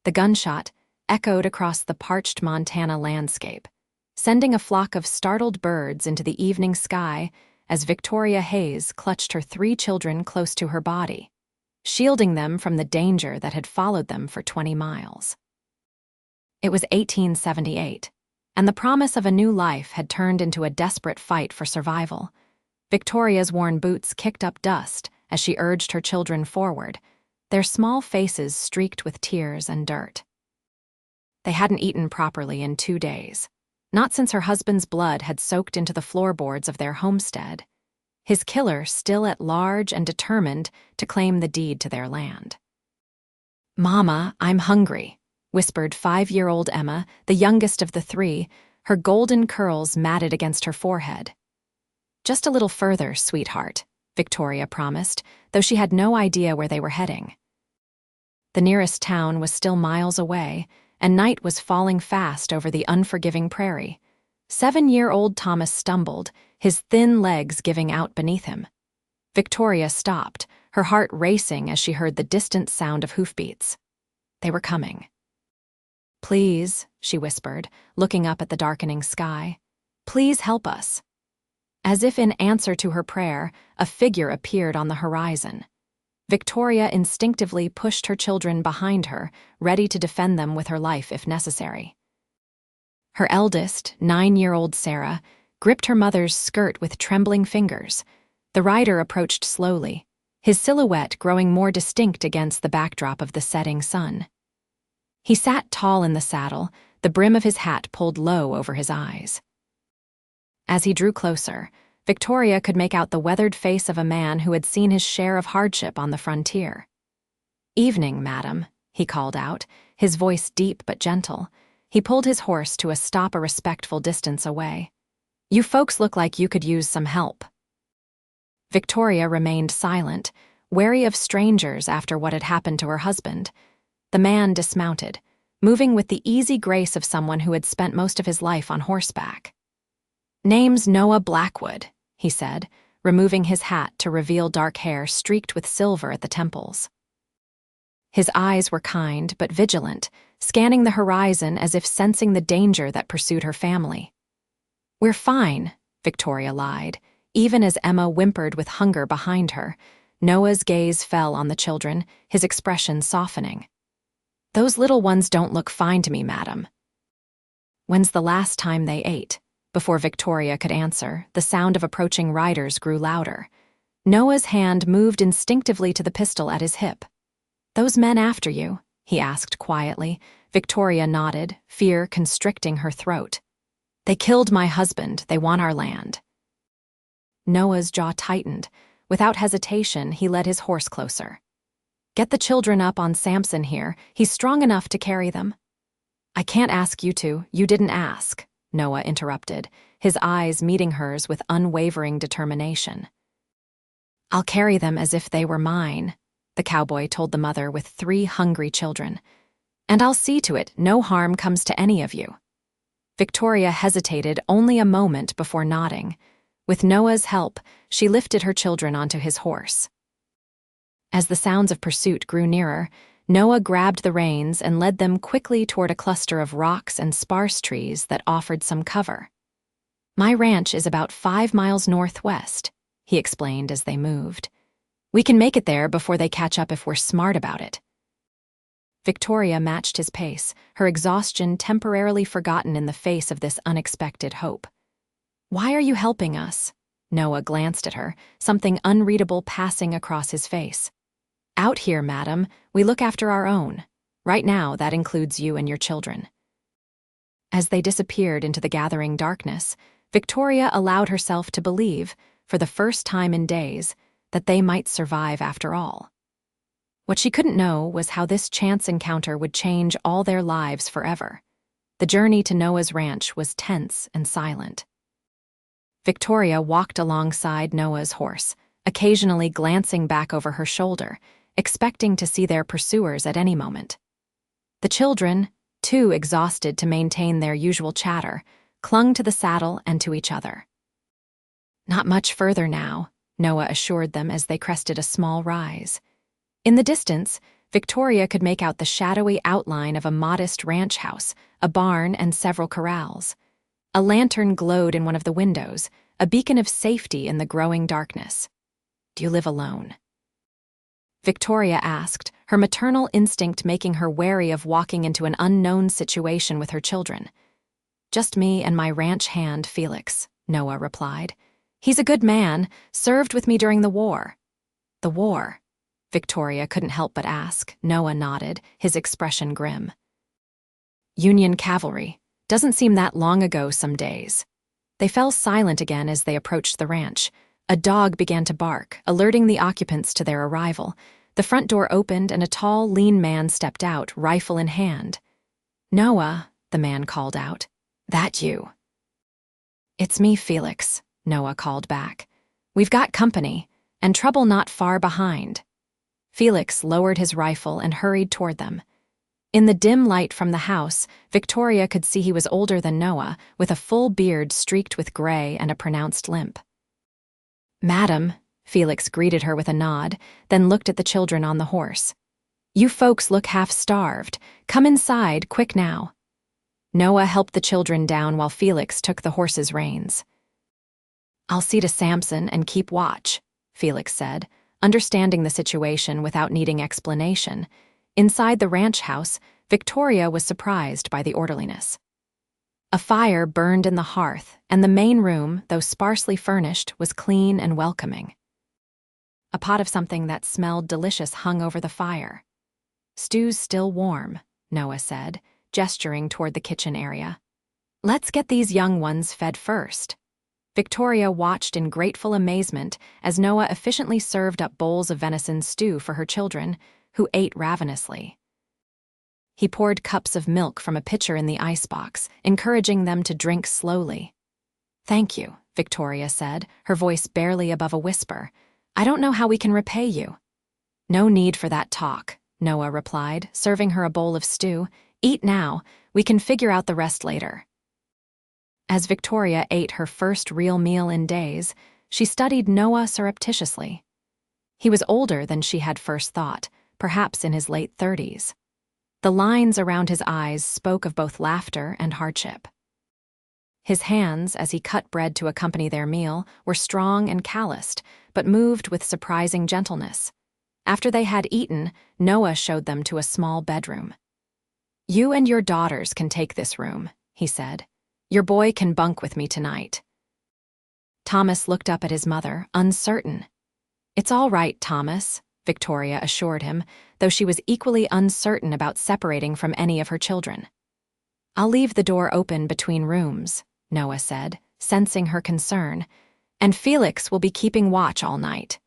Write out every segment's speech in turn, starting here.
The gunshot echoed across the parched Montana landscape, sending a flock of startled birds into the evening sky as Victoria Hayes clutched her 3 children close to her body, shielding them from the danger that had followed them for 20 miles. It was 1878, and the promise of a new life had turned into a desperate fight for survival. Victoria's worn boots kicked up dust as she urged her children forward, their small faces streaked with tears and dirt. They hadn't eaten properly in 2 days, not since her husband's blood had soaked into the floorboards of their homestead, his killer still at large and determined to claim the deed to their land. "Mama, I'm hungry," whispered 5-year-old Emma, the youngest of the 3, her golden curls matted against her forehead. "Just a little further, sweetheart," Victoria promised, though she had no idea where they were heading. The nearest town was still miles away, and night was falling fast over the unforgiving prairie. 7-year-old Thomas stumbled, his thin legs giving out beneath him. Victoria stopped, her heart racing as she heard the distant sound of hoofbeats. They were coming. "Please," she whispered, looking up at the darkening sky. "Please help us." As if in answer to her prayer, a figure appeared on the horizon. Victoria instinctively pushed her children behind her, ready to defend them with her life if necessary. Her eldest, 9-year-old Sarah, gripped her mother's skirt with trembling fingers. The rider approached slowly, his silhouette growing more distinct against the backdrop of the setting sun. He sat tall in the saddle, the brim of his hat pulled low over his eyes. As he drew closer, Victoria could make out the weathered face of a man who had seen his share of hardship on the frontier. "Evening, madam," he called out, his voice deep but gentle. He pulled his horse to a stop a respectful distance away. "You folks look like you could use some help." Victoria remained silent, wary of strangers after what had happened to her husband. The man dismounted, moving with the easy grace of someone who had spent most of his life on horseback. "Name's Noah Blackwood," he said, removing his hat to reveal dark hair streaked with silver at the temples. His eyes were kind but vigilant, scanning the horizon as if sensing the danger that pursued her family. "We're fine," Victoria lied, even as Emma whimpered with hunger behind her. Noah's gaze fell on the children, his expression softening. "Those little ones don't look fine to me, madam." "When's the last time they ate?" Before Victoria could answer, the sound of approaching riders grew louder. Noah's hand moved instinctively to the pistol at his hip. "Those men after you?" he asked quietly. Victoria nodded, fear constricting her throat. "They killed my husband. They want our land." Noah's jaw tightened. Without hesitation, he led his horse closer. "Get the children up on Samson here. He's strong enough to carry them." "I can't ask you to. You didn't ask," Noah interrupted, his eyes meeting hers with unwavering determination. "I'll carry them as if they were mine," the cowboy told the mother with 3 hungry children. "And I'll see to it no harm comes to any of you." Victoria hesitated only a moment before nodding. With Noah's help, she lifted her children onto his horse. As the sounds of pursuit grew nearer, Noah grabbed the reins and led them quickly toward a cluster of rocks and sparse trees that offered some cover. "My ranch is about 5 miles northwest," he explained as they moved. "We can make it there before they catch up if we're smart about it." Victoria matched his pace, her exhaustion temporarily forgotten in the face of this unexpected hope. "Why are you helping us?" Noah glanced at her, something unreadable passing across his face. "Out here, madam, we look after our own. Right now, that includes you and your children." As they disappeared into the gathering darkness, Victoria allowed herself to believe, for the first time in days, that they might survive after all. What she couldn't know was how this chance encounter would change all their lives forever. The journey to Noah's ranch was tense and silent. Victoria walked alongside Noah's horse, occasionally glancing back over her shoulder, expecting to see their pursuers at any moment. The children, too exhausted to maintain their usual chatter, clung to the saddle and to each other. "Not much further now," Noah assured them as they crested a small rise. In the distance, Victoria could make out the shadowy outline of a modest ranch house, a barn, and several corrals. A lantern glowed in one of the windows, a beacon of safety in the growing darkness. "Do you live alone?" Victoria asked, her maternal instinct making her wary of walking into an unknown situation with her children. "Just me and my ranch hand, Felix," Noah replied. "He's a good man, served with me during the war." "The war?" Victoria couldn't help but ask. Noah nodded, his expression grim. "Union cavalry. Doesn't seem that long ago some days." They fell silent again as they approached the ranch. A dog began to bark, alerting the occupants to their arrival. The front door opened and a tall, lean man stepped out, rifle in hand. "Noah," the man called out. "That you?" "It's me, Felix," Noah called back. "We've got company, and trouble not far behind." Felix lowered his rifle and hurried toward them. In the dim light from the house, Victoria could see he was older than Noah, with a full beard streaked with gray and a pronounced limp. "Madam," Felix greeted her with a nod, then looked at the children on the horse. "You folks look half-starved. Come inside, quick now." Noah helped the children down while Felix took the horse's reins. "I'll see to Samson and keep watch," Felix said, understanding the situation without needing explanation. Inside the ranch house, Victoria was surprised by the orderliness. A fire burned in the hearth, and the main room, though sparsely furnished, was clean and welcoming. A pot of something that smelled delicious hung over the fire. "Stew's still warm," Noah said, gesturing toward the kitchen area. "Let's get these young ones fed first." Victoria watched in grateful amazement as Noah efficiently served up bowls of venison stew for her children, who ate ravenously. He poured cups of milk from a pitcher in the icebox, encouraging them to drink slowly. "Thank you," Victoria said, her voice barely above a whisper. "I don't know how we can repay you." "No need for that talk," Noah replied, serving her a bowl of stew. "Eat now. We can figure out the rest later." As Victoria ate her first real meal in days, she studied Noah surreptitiously. He was older than she had first thought, perhaps in his late 30s. The lines around his eyes spoke of both laughter and hardship. His hands, as he cut bread to accompany their meal, were strong and calloused, but moved with surprising gentleness. After they had eaten, Noah showed them to a small bedroom. "You and your daughters can take this room," he said. "Your boy can bunk with me tonight." Thomas looked up at his mother, uncertain. "It's all right, Thomas," Victoria assured him, though she was equally uncertain about separating from any of her children. "I'll leave the door open between rooms," Noah said, sensing her concern, "and Felix will be keeping watch all night."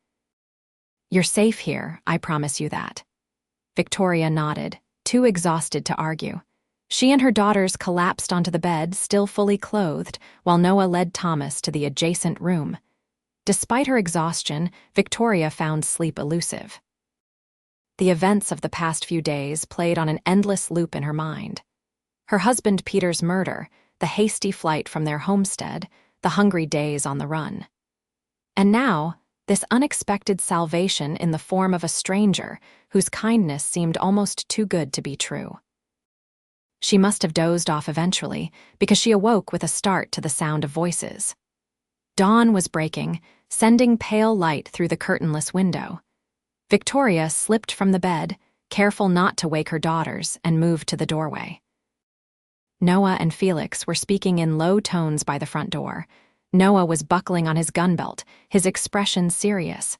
"You're safe here, I promise you that." Victoria nodded, too exhausted to argue. She and her daughters collapsed onto the bed, still fully clothed, while Noah led Thomas to the adjacent room. Despite her exhaustion, Victoria found sleep elusive. The events of the past few days played on an endless loop in her mind. Her husband Peter's murder, the hasty flight from their homestead, the hungry days on the run. And now, this unexpected salvation in the form of a stranger whose kindness seemed almost too good to be true. She must have dozed off eventually, because she awoke with a start to the sound of voices. Dawn was breaking, sending pale light through the curtainless window. Victoria slipped from the bed, careful not to wake her daughters, and moved to the doorway. Noah and Felix were speaking in low tones by the front door. Noah was buckling on his gun belt, his expression serious.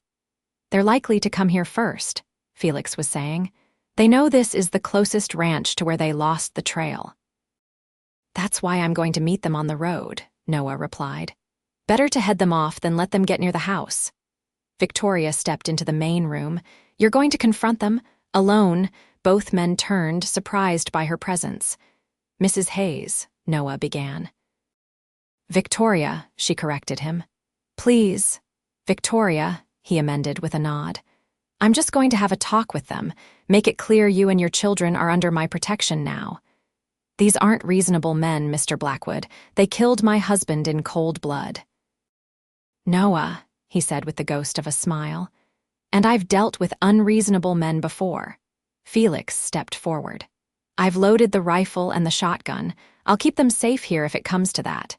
"They're likely to come here first," Felix was saying. "They know this is the closest ranch to where they lost the trail." "That's why I'm going to meet them on the road," Noah replied. "Better to head them off than let them get near the house." Victoria stepped into the main room. "You're going to confront them? Alone?" Both men turned, surprised by her presence. "Mrs. Hayes," Noah began. "Victoria," she corrected him. "Please." "Victoria," he amended with a nod. "I'm just going to have a talk with them, make it clear you and your children are under my protection now. These aren't reasonable men, Mr. Blackwood. They killed my husband in cold blood." "Noah," he said with the ghost of a smile, "and I've dealt with unreasonable men before." Felix stepped forward. "I've loaded the rifle and the shotgun. I'll keep them safe here if it comes to that."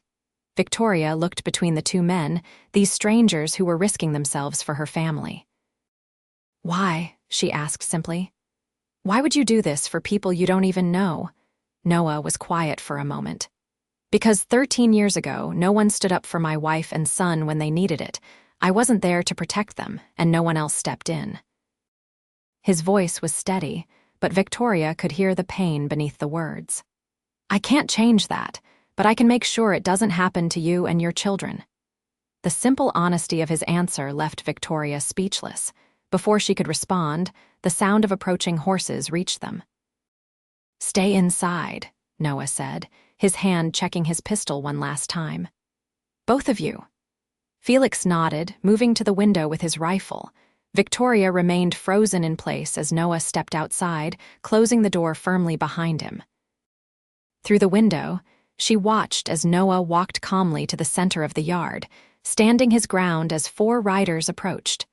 Victoria looked between the two men, these strangers who were risking themselves for her family. "Why?" she asked simply. "Why would you do this for people you don't even know?" Noah was quiet for a moment. "Because 13 years ago, no one stood up for my wife and son when they needed it. I wasn't there to protect them, and no one else stepped in." His voice was steady, but Victoria could hear the pain beneath the words. "I can't change that, but I can make sure it doesn't happen to you and your children." The simple honesty of his answer left Victoria speechless. Before she could respond, the sound of approaching horses reached them. "Stay inside," Noah said, his hand checking his pistol one last time. "Both of you." Felix nodded, moving to the window with his rifle. Victoria remained frozen in place as Noah stepped outside, closing the door firmly behind him. Through the window, she watched as Noah walked calmly to the center of the yard, standing his ground as 4 riders approached.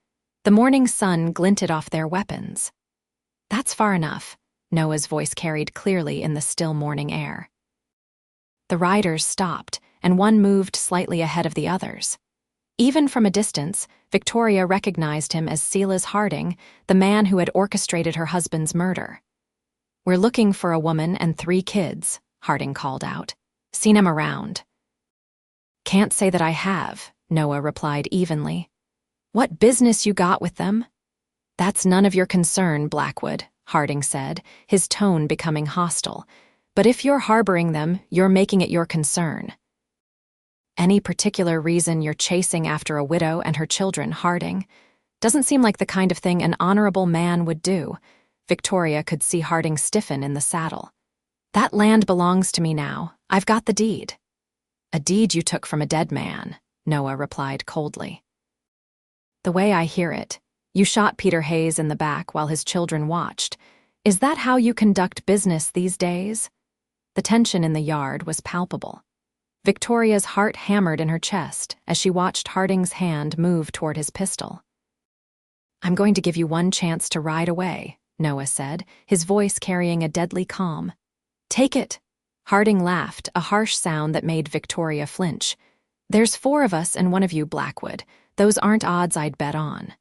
The morning sun glinted off their weapons. "That's far enough," Noah's voice carried clearly in the still morning air. The riders stopped, and one moved slightly ahead of the others. Even from a distance, Victoria recognized him as Silas Harding, the man who had orchestrated her husband's murder. "We're looking for a woman and 3 kids," Harding called out. "Seen 'em around." "Can't say that I have," Noah replied evenly. "What business you got with them?" "That's none of your concern, Blackwood," Harding said, his tone becoming hostile. "But if you're harboring them, you're making it your concern." "Any particular reason you're chasing after a widow and her children, Harding? Doesn't seem like the kind of thing an honorable man would do." Victoria could see Harding stiffen in the saddle. "That land belongs to me now. I've got the deed." "A deed you took from a dead man," Noah replied coldly. "The way I hear it, you shot Peter Hayes in the back while his children watched. Is that how you conduct business these days?" The tension in the yard was palpable. Victoria's heart hammered in her chest as she watched Harding's hand move toward his pistol. "I'm going to give you one chance to ride away," Noah said, his voice carrying a deadly calm. "Take it." Harding laughed, a harsh sound that made Victoria flinch. "There's 4 of us and one of you, Blackwood. Those aren't odds I'd bet on."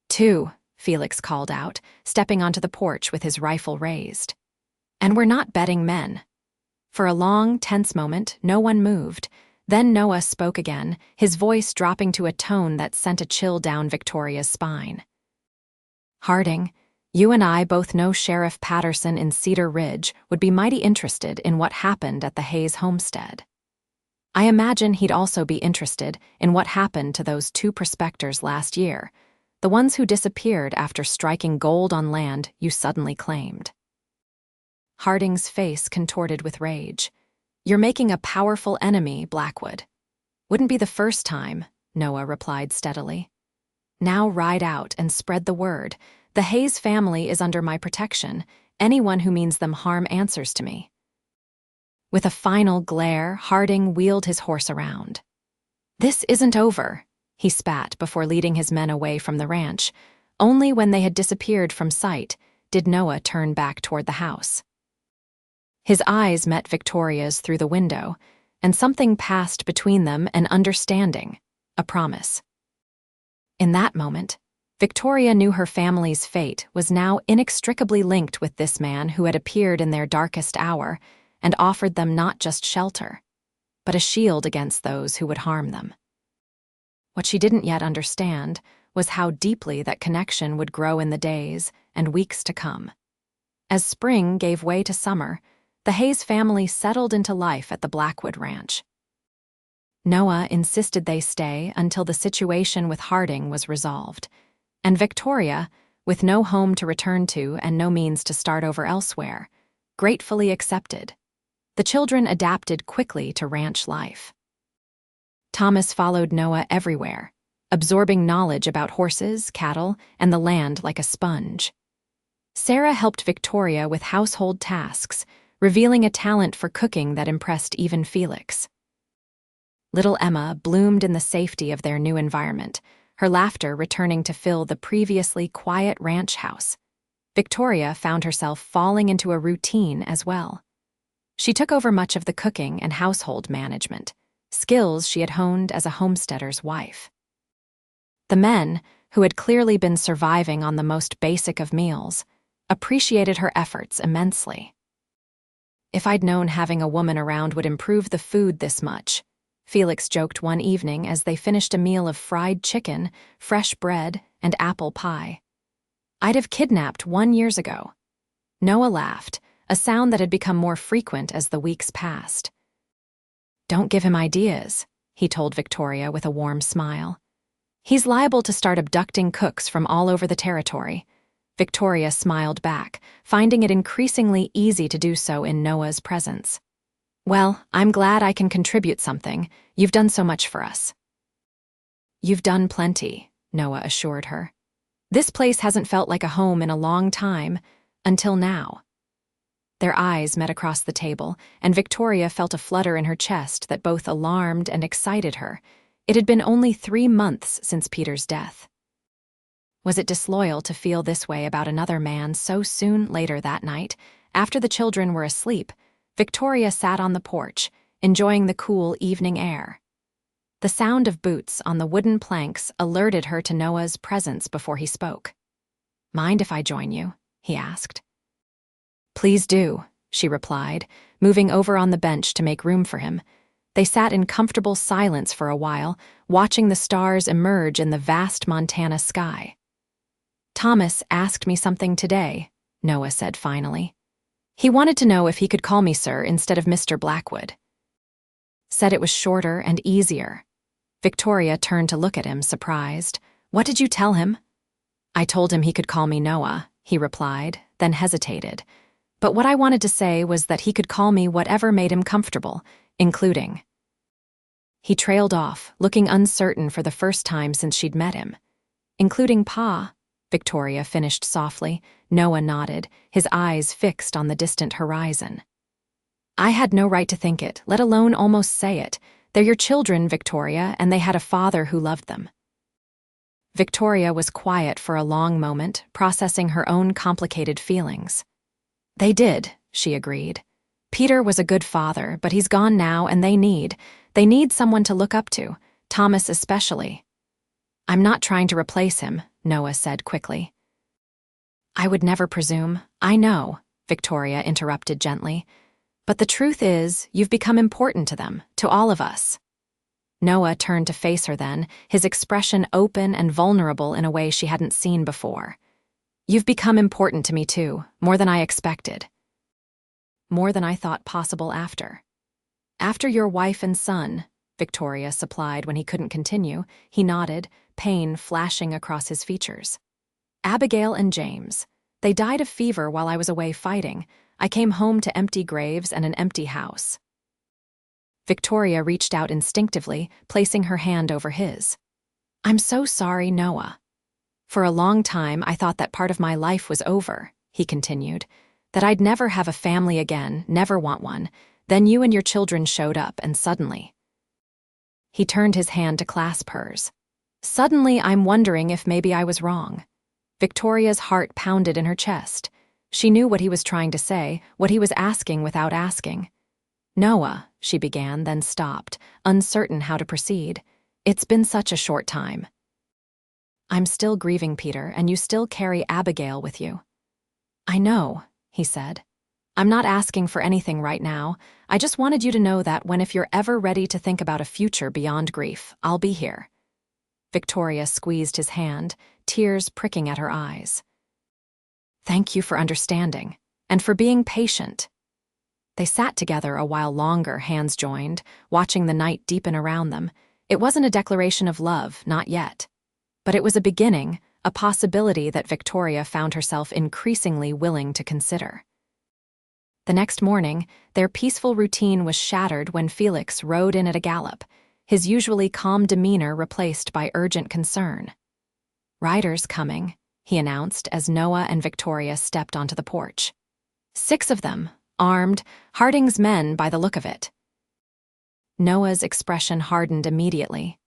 "2," Felix called out, stepping onto the porch with his rifle raised. "And we're not betting men." For a long, tense moment, no one moved. Then Noah spoke again, his voice dropping to a tone that sent a chill down Victoria's spine. "Harding, you and I both know Sheriff Patterson in Cedar Ridge would be mighty interested in what happened at the Hayes homestead. I imagine he'd also be interested in what happened to those 2 prospectors last year, the ones who disappeared after striking gold on land you suddenly claimed." Harding's face contorted with rage. "You're making a powerful enemy, Blackwood." "Wouldn't be the first time," Noah replied steadily. "Now ride out and spread the word. The Hayes family is under my protection. Anyone who means them harm answers to me." With a final glare, Harding wheeled his horse around. "This isn't over," he spat before leading his men away from the ranch. Only when they had disappeared from sight did Noah turn back toward the house. His eyes met Victoria's through the window, and something passed between them, an understanding, a promise. In that moment, Victoria knew her family's fate was now inextricably linked with this man who had appeared in their darkest hour and offered them not just shelter, but a shield against those who would harm them. What she didn't yet understand was how deeply that connection would grow in the days and weeks to come. As spring gave way to summer, the Hayes family settled into life at the Blackwood Ranch. Noah insisted they stay until the situation with Harding was resolved, and Victoria, with no home to return to and no means to start over elsewhere, gratefully accepted. The children adapted quickly to ranch life. Thomas followed Noah everywhere, absorbing knowledge about horses, cattle, and the land like a sponge. Sarah helped Victoria with household tasks, revealing a talent for cooking that impressed even Felix. Little Emma bloomed in the safety of their new environment, her laughter returning to fill the previously quiet ranch house. Victoria found herself falling into a routine as well. She took over much of the cooking and household management, skills she had honed as a homesteader's wife. The men, who had clearly been surviving on the most basic of meals, appreciated her efforts immensely. "If I'd known having a woman around would improve the food this much," Felix joked one evening as they finished a meal of fried chicken, fresh bread, and apple pie. "I'd have kidnapped 1 year ago." Noah laughed, a sound that had become more frequent as the weeks passed. "Don't give him ideas," he told Victoria with a warm smile. "He's liable to start abducting cooks from all over the territory." Victoria smiled back, finding it increasingly easy to do so in Noah's presence. "Well, I'm glad I can contribute something. You've done so much for us." "You've done plenty," Noah assured her. "This place hasn't felt like a home in a long time, until now." Their eyes met across the table, and Victoria felt a flutter in her chest that both alarmed and excited her. It had been only 3 months since Peter's death. Was it disloyal to feel this way about another man so soon? Later that night, after the children were asleep, Victoria sat on the porch, enjoying the cool evening air. The sound of boots on the wooden planks alerted her to Noah's presence before he spoke. "Mind if I join you?" he asked. "Please do," she replied, moving over on the bench to make room for him. They sat in comfortable silence for a while, watching the stars emerge in the vast Montana sky. "Thomas asked me something today," Noah said finally. "He wanted to know if he could call me sir instead of Mr. Blackwood." Said it was shorter and easier. Victoria turned to look at him, surprised. "What did you tell him?" "I told him he could call me Noah," he replied, then hesitated. "But what I wanted to say was that he could call me whatever made him comfortable, including—" He trailed off, looking uncertain for the first time since she'd met him. "Including Pa," Victoria finished softly. Noah nodded, his eyes fixed on the distant horizon. "I had no right to think it, let alone almost say it. They're your children, Victoria, and they had a father who loved them." Victoria was quiet for a long moment, processing her own complicated feelings. "They did," she agreed. "Peter was a good father, but he's gone now, and they need someone to look up to, Thomas especially." "I'm not trying to replace him," Noah said quickly. "I would never presume. I know," Victoria interrupted gently. "But the truth is, you've become important to them, to all of us." Noah turned to face her then, his expression open and vulnerable in a way she hadn't seen before. "You've become important to me too, more than I expected. More than I thought possible after." "After your wife and son," Victoria supplied when he couldn't continue. He nodded, pain flashing across his features. "Abigail and James. They died of fever while I was away fighting. I came home to empty graves and an empty house." Victoria reached out instinctively, placing her hand over his. "I'm so sorry, Noah. For a long time I thought that part of my life was over," he continued, "that I'd never have a family again, never want one. Then you and your children showed up, and suddenly—" He turned his hand to clasp hers. "Suddenly I'm wondering if maybe I was wrong." Victoria's heart pounded in her chest. She knew what he was trying to say, what he was asking without asking. "Noah," she began, then stopped, uncertain how to proceed. "It's been such a short time." "I'm still grieving, Peter, and you still carry Abigail with you." "I know," he said. "I'm not asking for anything right now. I just wanted you to know that if you're ever ready to think about a future beyond grief, I'll be here." Victoria squeezed his hand, tears pricking at her eyes. "Thank you for understanding, and for being patient." They sat together a while longer, hands joined, watching the night deepen around them. It wasn't a declaration of love, not yet. But it was a beginning, a possibility that Victoria found herself increasingly willing to consider. The next morning, their peaceful routine was shattered when Felix rode in at a gallop, his usually calm demeanor replaced by urgent concern. "Riders coming," he announced as Noah and Victoria stepped onto the porch. 6 of them, armed, Harding's men by the look of it. Noah's expression hardened immediately.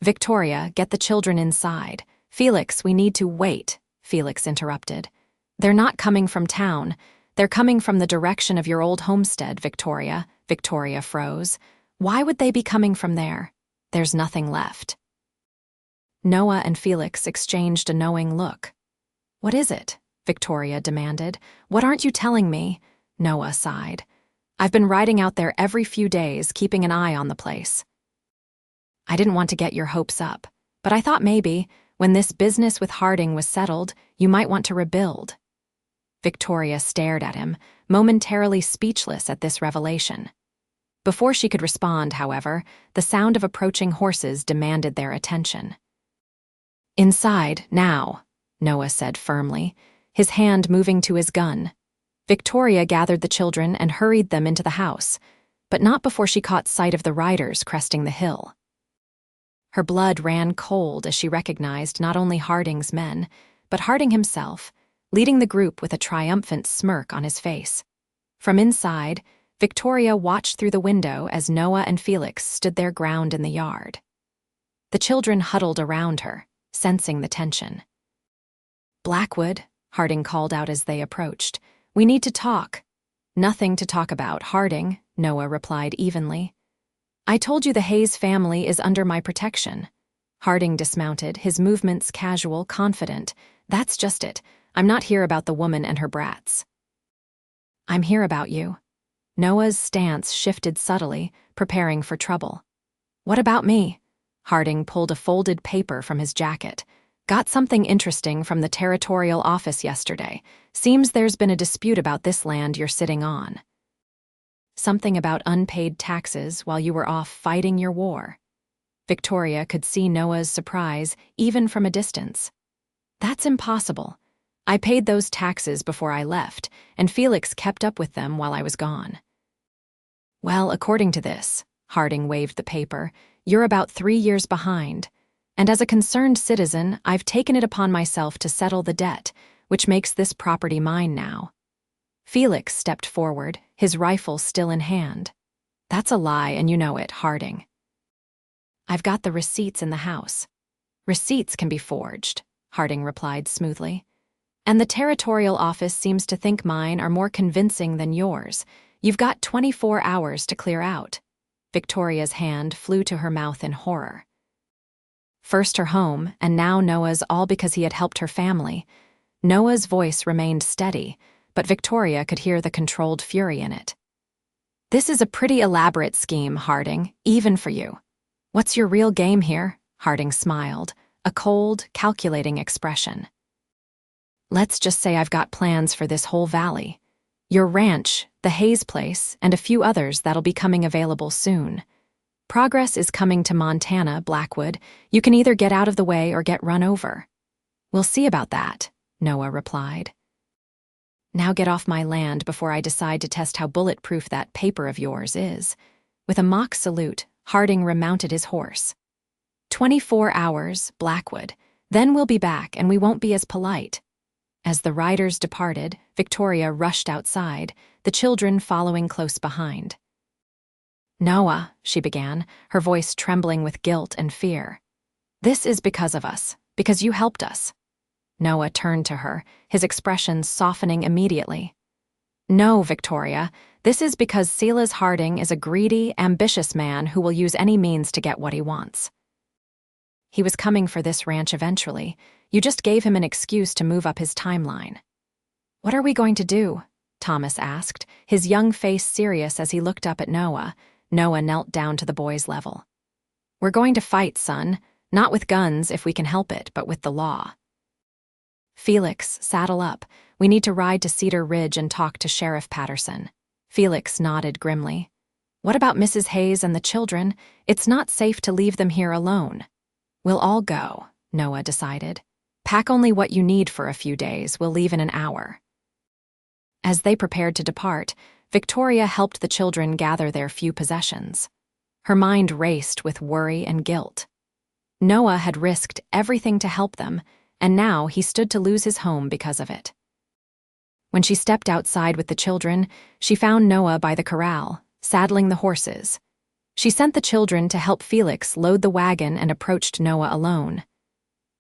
"Victoria, get the children inside. Felix, we need to wait," Felix interrupted. "They're not coming from town. They're coming from the direction of your old homestead, Victoria." Victoria froze. "Why would they be coming from there? There's nothing left." Noah and Felix exchanged a knowing look. "What is it?" Victoria demanded. "What aren't you telling me?" Noah sighed. "I've been riding out there every few days, keeping an eye on the place. I didn't want to get your hopes up, but I thought maybe, when this business with Harding was settled, you might want to rebuild." Victoria stared at him, momentarily speechless at this revelation. Before she could respond, however, the sound of approaching horses demanded their attention. "Inside, now," Noah said firmly, his hand moving to his gun. Victoria gathered the children and hurried them into the house, but not before she caught sight of the riders cresting the hill. Her blood ran cold as she recognized not only Harding's men, but Harding himself, leading the group with a triumphant smirk on his face. From inside, Victoria watched through the window as Noah and Felix stood their ground in the yard. The children huddled around her, sensing the tension. "Blackwood," Harding called out as they approached, "we need to talk." "Nothing to talk about, Harding," Noah replied evenly. "I told you the Hayes family is under my protection." Harding dismounted, his movements casual, confident. "That's just it. I'm not here about the woman and her brats. I'm here about you." Noah's stance shifted subtly, preparing for trouble. "What about me?" Harding pulled a folded paper from his jacket. "Got something interesting from the territorial office yesterday. Seems there's been a dispute about this land you're sitting on. Something about unpaid taxes while you were off fighting your war." Victoria could see Noah's surprise, even from a distance. "That's impossible. I paid those taxes before I left, and Felix kept up with them while I was gone." "Well, according to this," Harding waved the paper, "you're about 3 years behind. And as a concerned citizen, I've taken it upon myself to settle the debt, which makes this property mine now." Felix stepped forward, his rifle still in hand. "That's a lie, and you know it, Harding." "I've got the receipts in the house." "Receipts can be forged," Harding replied smoothly. "And the territorial office seems to think mine are more convincing than yours. You've got 24 hours to clear out." Victoria's hand flew to her mouth in horror. First her home, and now Noah's, all because he had helped her family. Noah's voice remained steady, but Victoria could hear the controlled fury in it. "This is a pretty elaborate scheme, Harding, even for you. What's your real game here?" Harding smiled, a cold, calculating expression. "Let's just say I've got plans for this whole valley. Your ranch, the Hayes place, and a few others that'll be coming available soon. Progress is coming to Montana, Blackwood. You can either get out of the way or get run over." "We'll see about that," Noah replied. "Now get off my land before I decide to test how bulletproof that paper of yours is." With a mock salute, Harding remounted his horse. 24 hours, Blackwood. Then we'll be back, and we won't be as polite." As the riders departed, Victoria rushed outside, the children following close behind. "Noah," she began, her voice trembling with guilt and fear. "This is because of us, because you helped us." Noah turned to her, his expression softening immediately. "No, Victoria, this is because Silas Harding is a greedy, ambitious man who will use any means to get what he wants. He was coming for this ranch eventually. You just gave him an excuse to move up his timeline." "What are we going to do?" Thomas asked, his young face serious as he looked up at Noah. Noah knelt down to the boy's level. "We're going to fight, son. Not with guns, if we can help it, but with the law." "Felix, saddle up. We need to ride to Cedar Ridge and talk to Sheriff Patterson." Felix nodded grimly. "What about Mrs. Hayes and the children? It's not safe to leave them here alone." "We'll all go," Noah decided. "Pack only what you need for a few days. We'll leave in an hour." As they prepared to depart, Victoria helped the children gather their few possessions. Her mind raced with worry and guilt. Noah had risked everything to help them, and now he stood to lose his home because of it. When she stepped outside with the children, she found Noah by the corral, saddling the horses. She sent the children to help Felix load the wagon and approached Noah alone.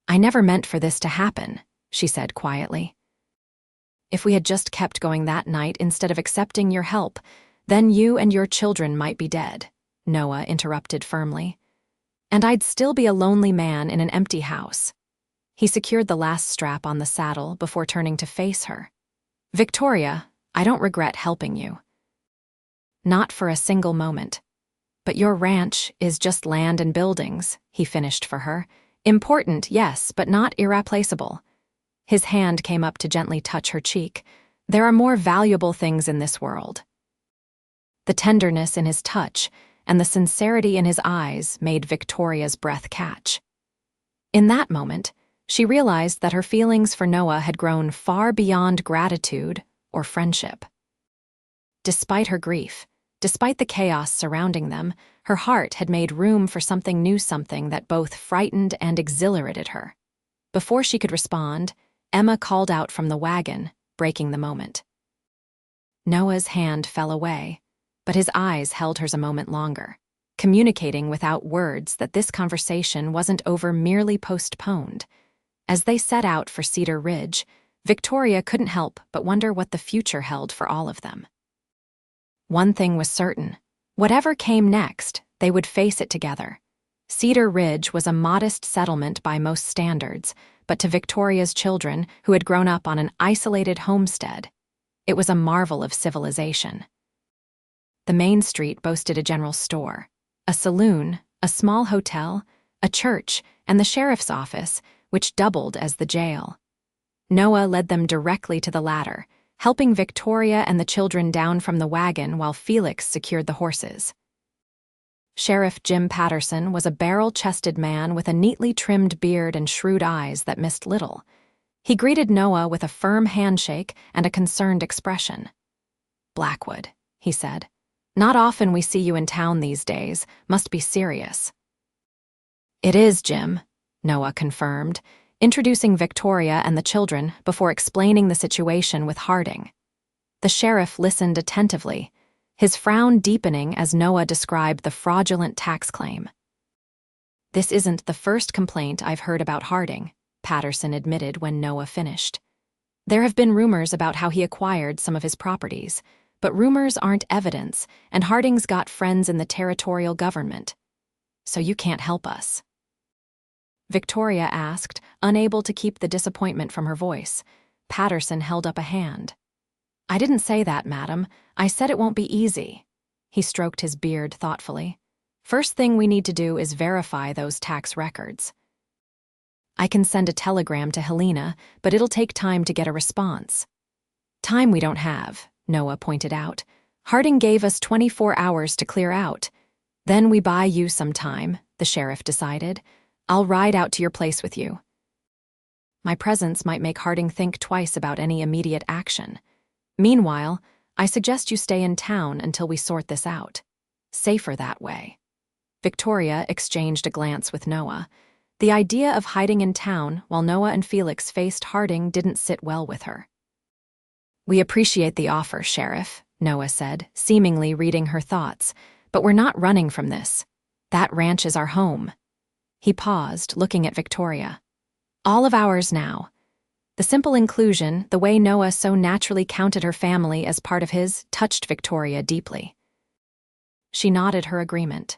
"I never meant for this to happen," she said quietly. If we had just kept going that night instead of accepting your help, then you and your children might be dead," Noah interrupted firmly. "And I'd still be a lonely man in an empty house." He secured the last strap on the saddle before turning to face her. "Victoria, I don't regret helping you. Not for a single moment. But your ranch is just land and buildings," he finished for her. "Important, yes, but not irreplaceable." His hand came up to gently touch her cheek. "There are more valuable things in this world." The tenderness in his touch and the sincerity in his eyes made Victoria's breath catch. In that moment, she realized that her feelings for Noah had grown far beyond gratitude or friendship. Despite her grief, despite the chaos surrounding them, her heart had made room for something new, something that both frightened and exhilarated her. Before she could respond, Emma called out from the wagon, breaking the moment. Noah's hand fell away, but his eyes held hers a moment longer, communicating without words that this conversation wasn't over, merely postponed. As they set out for Cedar Ridge, Victoria couldn't help but wonder what the future held for all of them. One thing was certain: whatever came next, they would face it together. Cedar Ridge was a modest settlement by most standards, but to Victoria's children, who had grown up on an isolated homestead, it was a marvel of civilization. The main street boasted a general store, a saloon, a small hotel, a church, and the sheriff's office, which doubled as the jail. Noah led them directly to the latter, helping Victoria and the children down from the wagon while Felix secured the horses. Sheriff Jim Patterson was a barrel-chested man with a neatly trimmed beard and shrewd eyes that missed little. He greeted Noah with a firm handshake and a concerned expression. "Blackwood," he said. "Not often we see you in town these days. Must be serious." "It is, Jim," Noah confirmed, introducing Victoria and the children before explaining the situation with Harding. The sheriff listened attentively, his frown deepening as Noah described the fraudulent tax claim. "This isn't the first complaint I've heard about Harding," Patterson admitted when Noah finished. "There have been rumors about how he acquired some of his properties, but rumors aren't evidence, and Harding's got friends in the territorial government. So you can't help us?" Victoria asked, unable to keep the disappointment from her voice. Patterson held up a hand. "I didn't say that, madam. I said it won't be easy." He stroked his beard thoughtfully. "First thing we need to do is verify those tax records. I can send a telegram to Helena, but it'll take time to get a response." "Time we don't have," Noah pointed out. "Harding gave us 24 hours to clear out. Then we buy you some time," the sheriff decided. "I'll ride out to your place with you. My presence might make Harding think twice about any immediate action. Meanwhile, I suggest you stay in town until we sort this out. Safer that way." Victoria exchanged a glance with Noah. The idea of hiding in town while Noah and Felix faced Harding didn't sit well with her. "We appreciate the offer, Sheriff," Noah said, seemingly reading her thoughts, "but we're not running from this. That ranch is our home." He paused, looking at Victoria. "All of ours now." The simple inclusion, the way Noah so naturally counted her family as part of his, touched Victoria deeply. She nodded her agreement.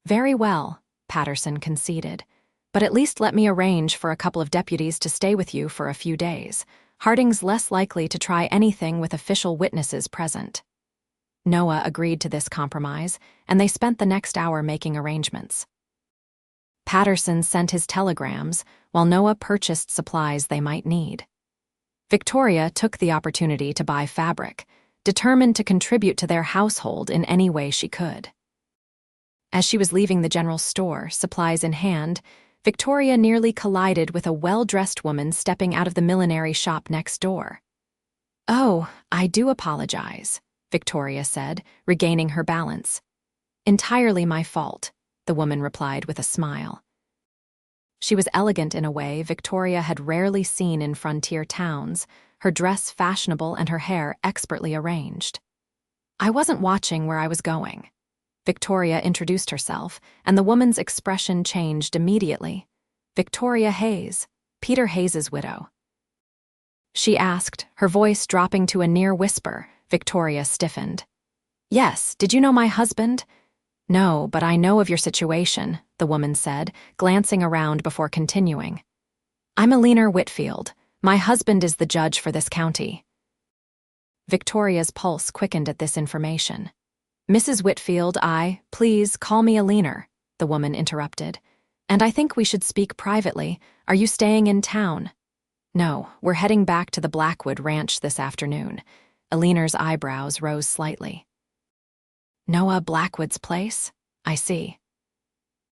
"Very well," Patterson conceded. "But at least let me arrange for a couple of deputies to stay with you for a few days. Harding's less likely to try anything with official witnesses present." Noah agreed to this compromise, and they spent the next hour making arrangements. Patterson sent his telegrams, while Noah purchased supplies they might need. Victoria took the opportunity to buy fabric, determined to contribute to their household in any way she could. As she was leaving the general store, supplies in hand, Victoria nearly collided with a well-dressed woman stepping out of the millinery shop next door. "Oh, I do apologize," Victoria said, regaining her balance. "Entirely my fault," the woman replied with a smile. She was elegant in a way Victoria had rarely seen in frontier towns, her dress fashionable and her hair expertly arranged. "I wasn't watching where I was going." Victoria introduced herself, and the woman's expression changed immediately. "Victoria Hayes, Peter Hayes's widow." she asked, her voice dropping to a near whisper. Victoria stiffened. Yes, did you know my husband? No, but I know of your situation, the woman said, glancing around before continuing. I'm Alina Whitfield. My husband is the judge for this county. Victoria's pulse quickened at this information. Mrs. Whitfield, please call me Alina, the woman interrupted. And I think we should speak privately. Are you staying in town? No, we're heading back to the Blackwood ranch this afternoon. Alina's eyebrows rose slightly. Noah Blackwood's place? I see.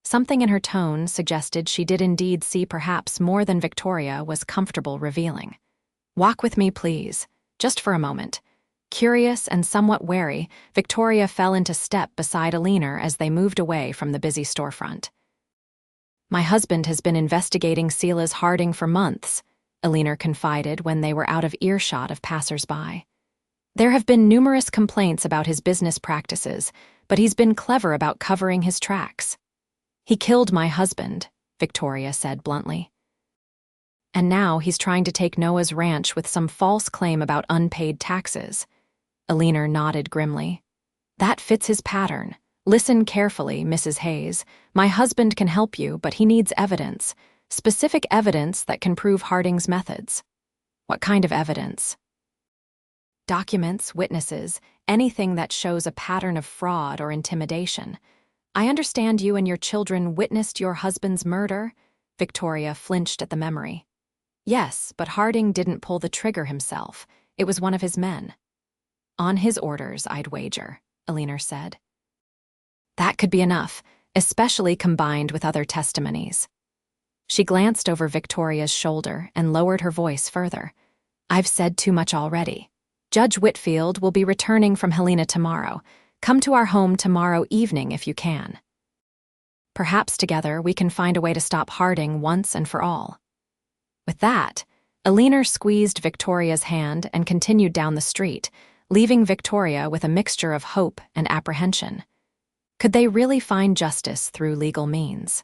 Something in her tone suggested she did indeed see perhaps more than Victoria was comfortable revealing. Walk with me, please, just for a moment. Curious and somewhat wary, Victoria fell into step beside Alina as they moved away from the busy storefront. My husband has been investigating Silas Harding for months, Alina confided when they were out of earshot of passers-by. There have been numerous complaints about his business practices, but he's been clever about covering his tracks. He killed my husband, Victoria said bluntly. And now he's trying to take Noah's ranch with some false claim about unpaid taxes. Alina nodded grimly. That fits his pattern. Listen carefully, Mrs. Hayes. My husband can help you, but he needs evidence. Specific evidence that can prove Harding's methods. What kind of evidence? Documents, witnesses, anything that shows a pattern of fraud or intimidation. I understand you and your children witnessed your husband's murder? Victoria flinched at the memory. Yes, but Harding didn't pull the trigger himself. It was one of his men. On his orders, I'd wager, Alina said. That could be enough, especially combined with other testimonies. She glanced over Victoria's shoulder and lowered her voice further. I've said too much already. Judge Whitfield will be returning from Helena tomorrow. Come to our home tomorrow evening if you can. Perhaps together we can find a way to stop Harding once and for all. With that, Alina squeezed Victoria's hand and continued down the street, leaving Victoria with a mixture of hope and apprehension. Could they really find justice through legal means?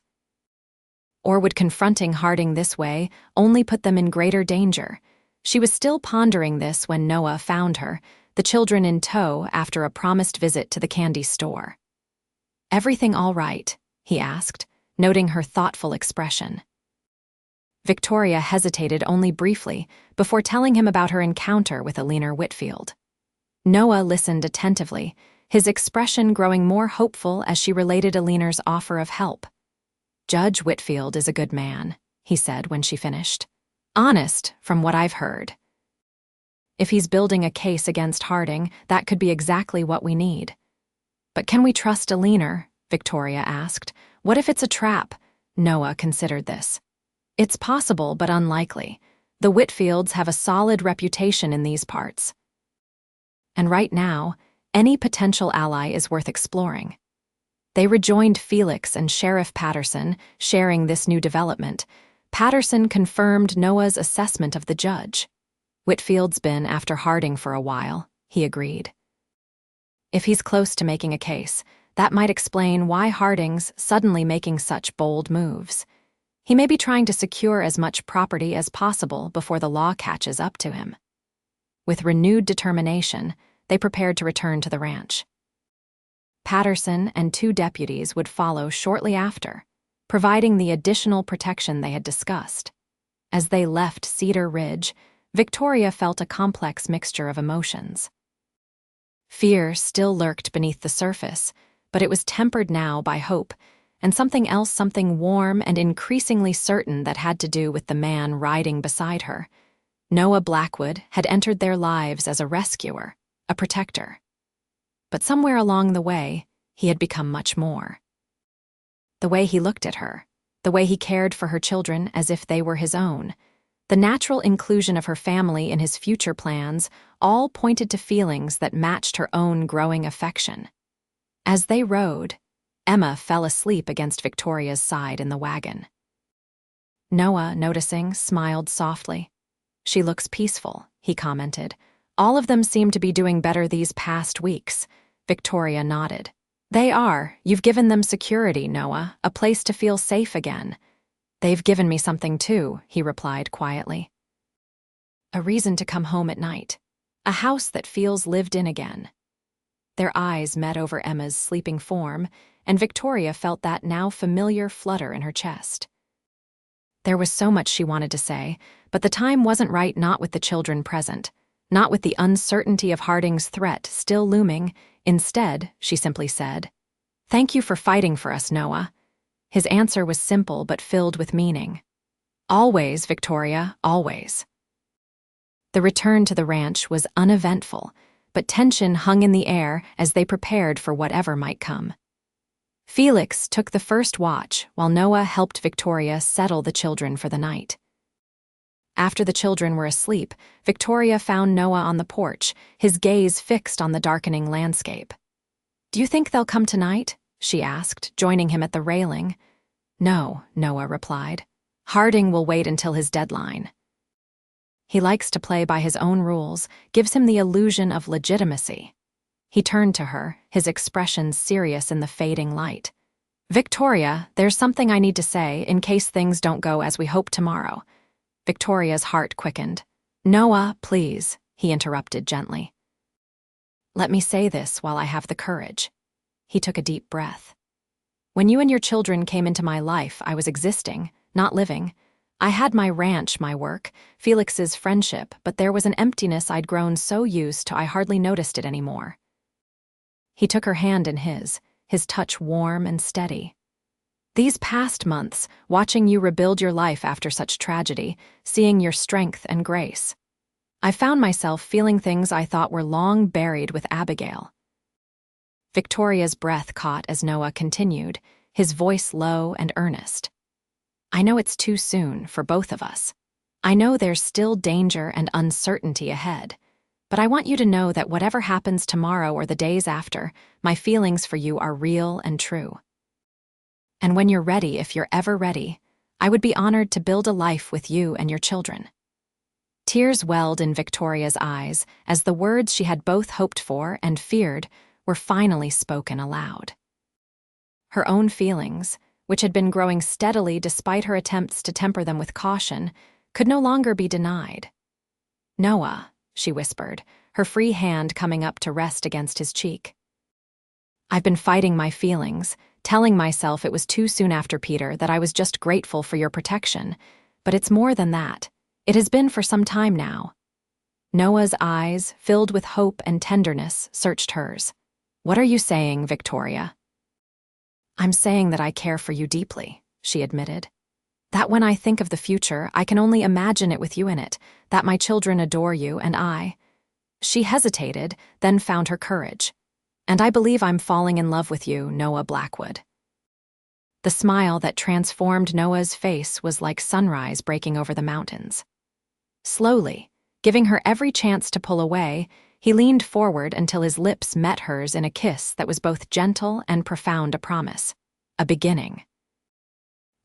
Or would confronting Harding this way only put them in greater danger? She was still pondering this when Noah found her, the children in tow after a promised visit to the candy store. Everything all right? He asked, noting her thoughtful expression. Victoria hesitated only briefly before telling him about her encounter with Alina Whitfield. Noah listened attentively, his expression growing more hopeful as she related Alina's offer of help. Judge Whitfield is a good man, he said when she finished. Honest, from what I've heard. If he's building a case against Harding, that could be exactly what we need. But can we trust Alina? Victoria asked. What if it's a trap? Noah considered this. It's possible, but unlikely. The Whitfields have a solid reputation in these parts. And right now, any potential ally is worth exploring. They rejoined Felix and Sheriff Patterson, sharing this new development. Patterson confirmed Noah's assessment of the judge. Whitfield's been after Harding for a while, he agreed. If he's close to making a case, that might explain why Harding's suddenly making such bold moves. He may be trying to secure as much property as possible before the law catches up to him. With renewed determination, they prepared to return to the ranch. Patterson and 2 deputies would follow shortly after, providing the additional protection they had discussed. As they left Cedar Ridge, Victoria felt a complex mixture of emotions. Fear still lurked beneath the surface, but it was tempered now by hope, and something else, something warm and increasingly certain that had to do with the man riding beside her. Noah Blackwood had entered their lives as a rescuer, a protector. But somewhere along the way, he had become much more. The way he looked at her, the way he cared for her children as if they were his own, the natural inclusion of her family in his future plans all pointed to feelings that matched her own growing affection. As they rode, Emma fell asleep against Victoria's side in the wagon. Noah, noticing, smiled softly. She looks peaceful, he commented. All of them seem to be doing better these past weeks. Victoria nodded. They are. You've given them security, Noah, a place to feel safe again. They've given me something too, he replied quietly. A reason to come home at night. A house that feels lived in again. Their eyes met over Emma's sleeping form, and Victoria felt that now familiar flutter in her chest. There was so much she wanted to say, but the time wasn't right, not with the children present, not with the uncertainty of Harding's threat still looming. Instead, she simply said, "Thank you for fighting for us, Noah." His answer was simple but filled with meaning. "Always, Victoria, always." The return to the ranch was uneventful, but tension hung in the air as they prepared for whatever might come. Felix took the first watch while Noah helped Victoria settle the children for the night. After the children were asleep, Victoria found Noah on the porch, his gaze fixed on the darkening landscape. "Do you think they'll come tonight?" she asked, joining him at the railing. "No," Noah replied. "Harding will wait until his deadline. He likes to play by his own rules, gives him the illusion of legitimacy." He turned to her, his expression serious in the fading light. "Victoria, there's something I need to say in case things don't go as we hope tomorrow." Victoria's heart quickened. "Noah, please," he interrupted gently. "Let me say this while I have the courage." He took a deep breath. "When you and your children came into my life, I was existing, not living. I had my ranch, my work, Felix's friendship, but there was an emptiness I'd grown so used to I hardly noticed it anymore." He took her hand in his touch warm and steady. "These past months, watching you rebuild your life after such tragedy, seeing your strength and grace, I found myself feeling things I thought were long buried with Abigail." Victoria's breath caught as Noah continued, his voice low and earnest. "I know it's too soon for both of us. I know there's still danger and uncertainty ahead. But I want you to know that whatever happens tomorrow or the days after, my feelings for you are real and true. And when you're ready, if you're ever ready, I would be honored to build a life with you and your children." Tears welled in Victoria's eyes as the words she had both hoped for and feared were finally spoken aloud. Her own feelings, which had been growing steadily despite her attempts to temper them with caution, could no longer be denied. "Noah," she whispered, her free hand coming up to rest against his cheek. "I've been fighting my feelings, telling myself it was too soon after Peter, that I was just grateful for your protection. But it's more than that. It has been for some time now." Noah's eyes, filled with hope and tenderness, searched hers. "What are you saying, Victoria?" "I'm saying that I care for you deeply," she admitted. "That when I think of the future, I can only imagine it with you in it, that my children adore you and I—" She hesitated, then found her courage. "And I believe I'm falling in love with you, Noah Blackwood." The smile that transformed Noah's face was like sunrise breaking over the mountains. Slowly, giving her every chance to pull away, he leaned forward until his lips met hers in a kiss that was both gentle and profound, a promise, a beginning.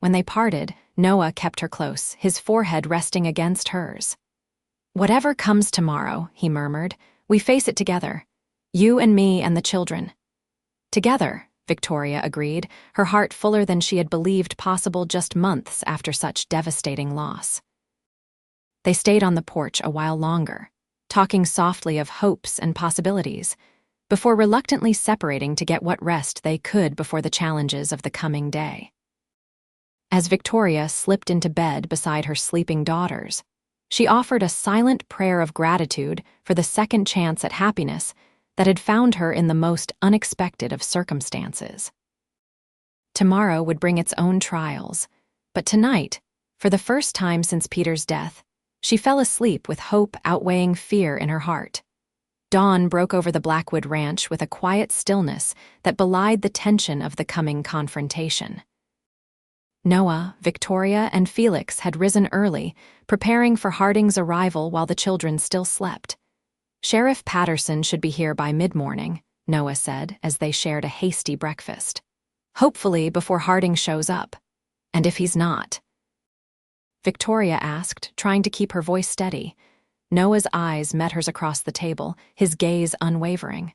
When they parted, Noah kept her close, his forehead resting against hers. "Whatever comes tomorrow," he murmured, "we face it together. You and me and the children." "Together," Victoria agreed, her heart fuller than she had believed possible just months after such devastating loss. They stayed on the porch a while longer, talking softly of hopes and possibilities, before reluctantly separating to get what rest they could before the challenges of the coming day. As Victoria slipped into bed beside her sleeping daughters, she offered a silent prayer of gratitude for the second chance at happiness that had found her in the most unexpected of circumstances. Tomorrow would bring its own trials, but tonight, for the first time since Peter's death, she fell asleep with hope outweighing fear in her heart. Dawn broke over the Blackwood Ranch with a quiet stillness that belied the tension of the coming confrontation. Noah, Victoria, and Felix had risen early, preparing for Harding's arrival while the children still slept. "Sheriff Patterson should be here by mid-morning," Noah said as they shared a hasty breakfast. "Hopefully before Harding shows up. And if he's not?" Victoria asked, trying to keep her voice steady. Noah's eyes met hers across the table, his gaze unwavering.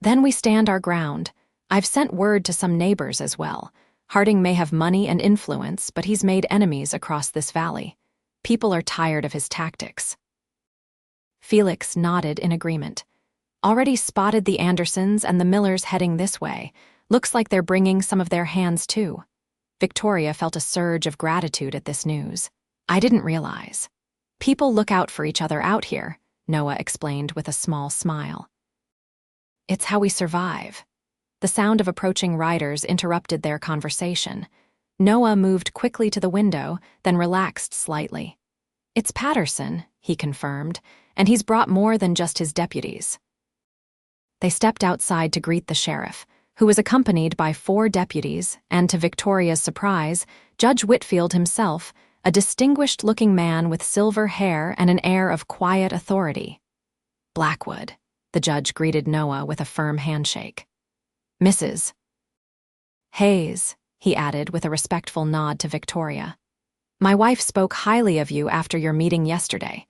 "Then we stand our ground. I've sent word to some neighbors as well. Harding may have money and influence, but he's made enemies across this valley. People are tired of his tactics." Felix nodded in agreement. Already spotted the Andersons and the Millers heading this way. Looks like they're bringing some of their hands too. Victoria felt a surge of gratitude at this news. I didn't realize. People look out for each other out here, Noah explained with a small smile. It's how we survive. The sound of approaching riders interrupted their conversation. Noah moved quickly to the window, then relaxed slightly. It's Patterson, he confirmed, and he's brought more than just his deputies. They stepped outside to greet the sheriff, who was accompanied by 4 deputies, and to Victoria's surprise, Judge Whitfield himself, a distinguished-looking man with silver hair and an air of quiet authority. Blackwood, the judge greeted Noah with a firm handshake. Mrs. Hayes, he added with a respectful nod to Victoria. My wife spoke highly of you after your meeting yesterday.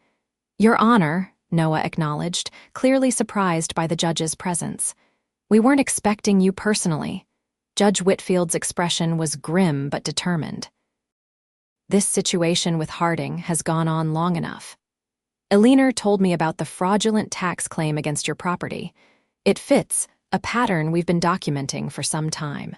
Your Honor, Noah acknowledged, clearly surprised by the judge's presence. We weren't expecting you personally. Judge Whitfield's expression was grim but determined. This situation with Harding has gone on long enough. Eleanor told me about the fraudulent tax claim against your property. It fits a pattern we've been documenting for some time.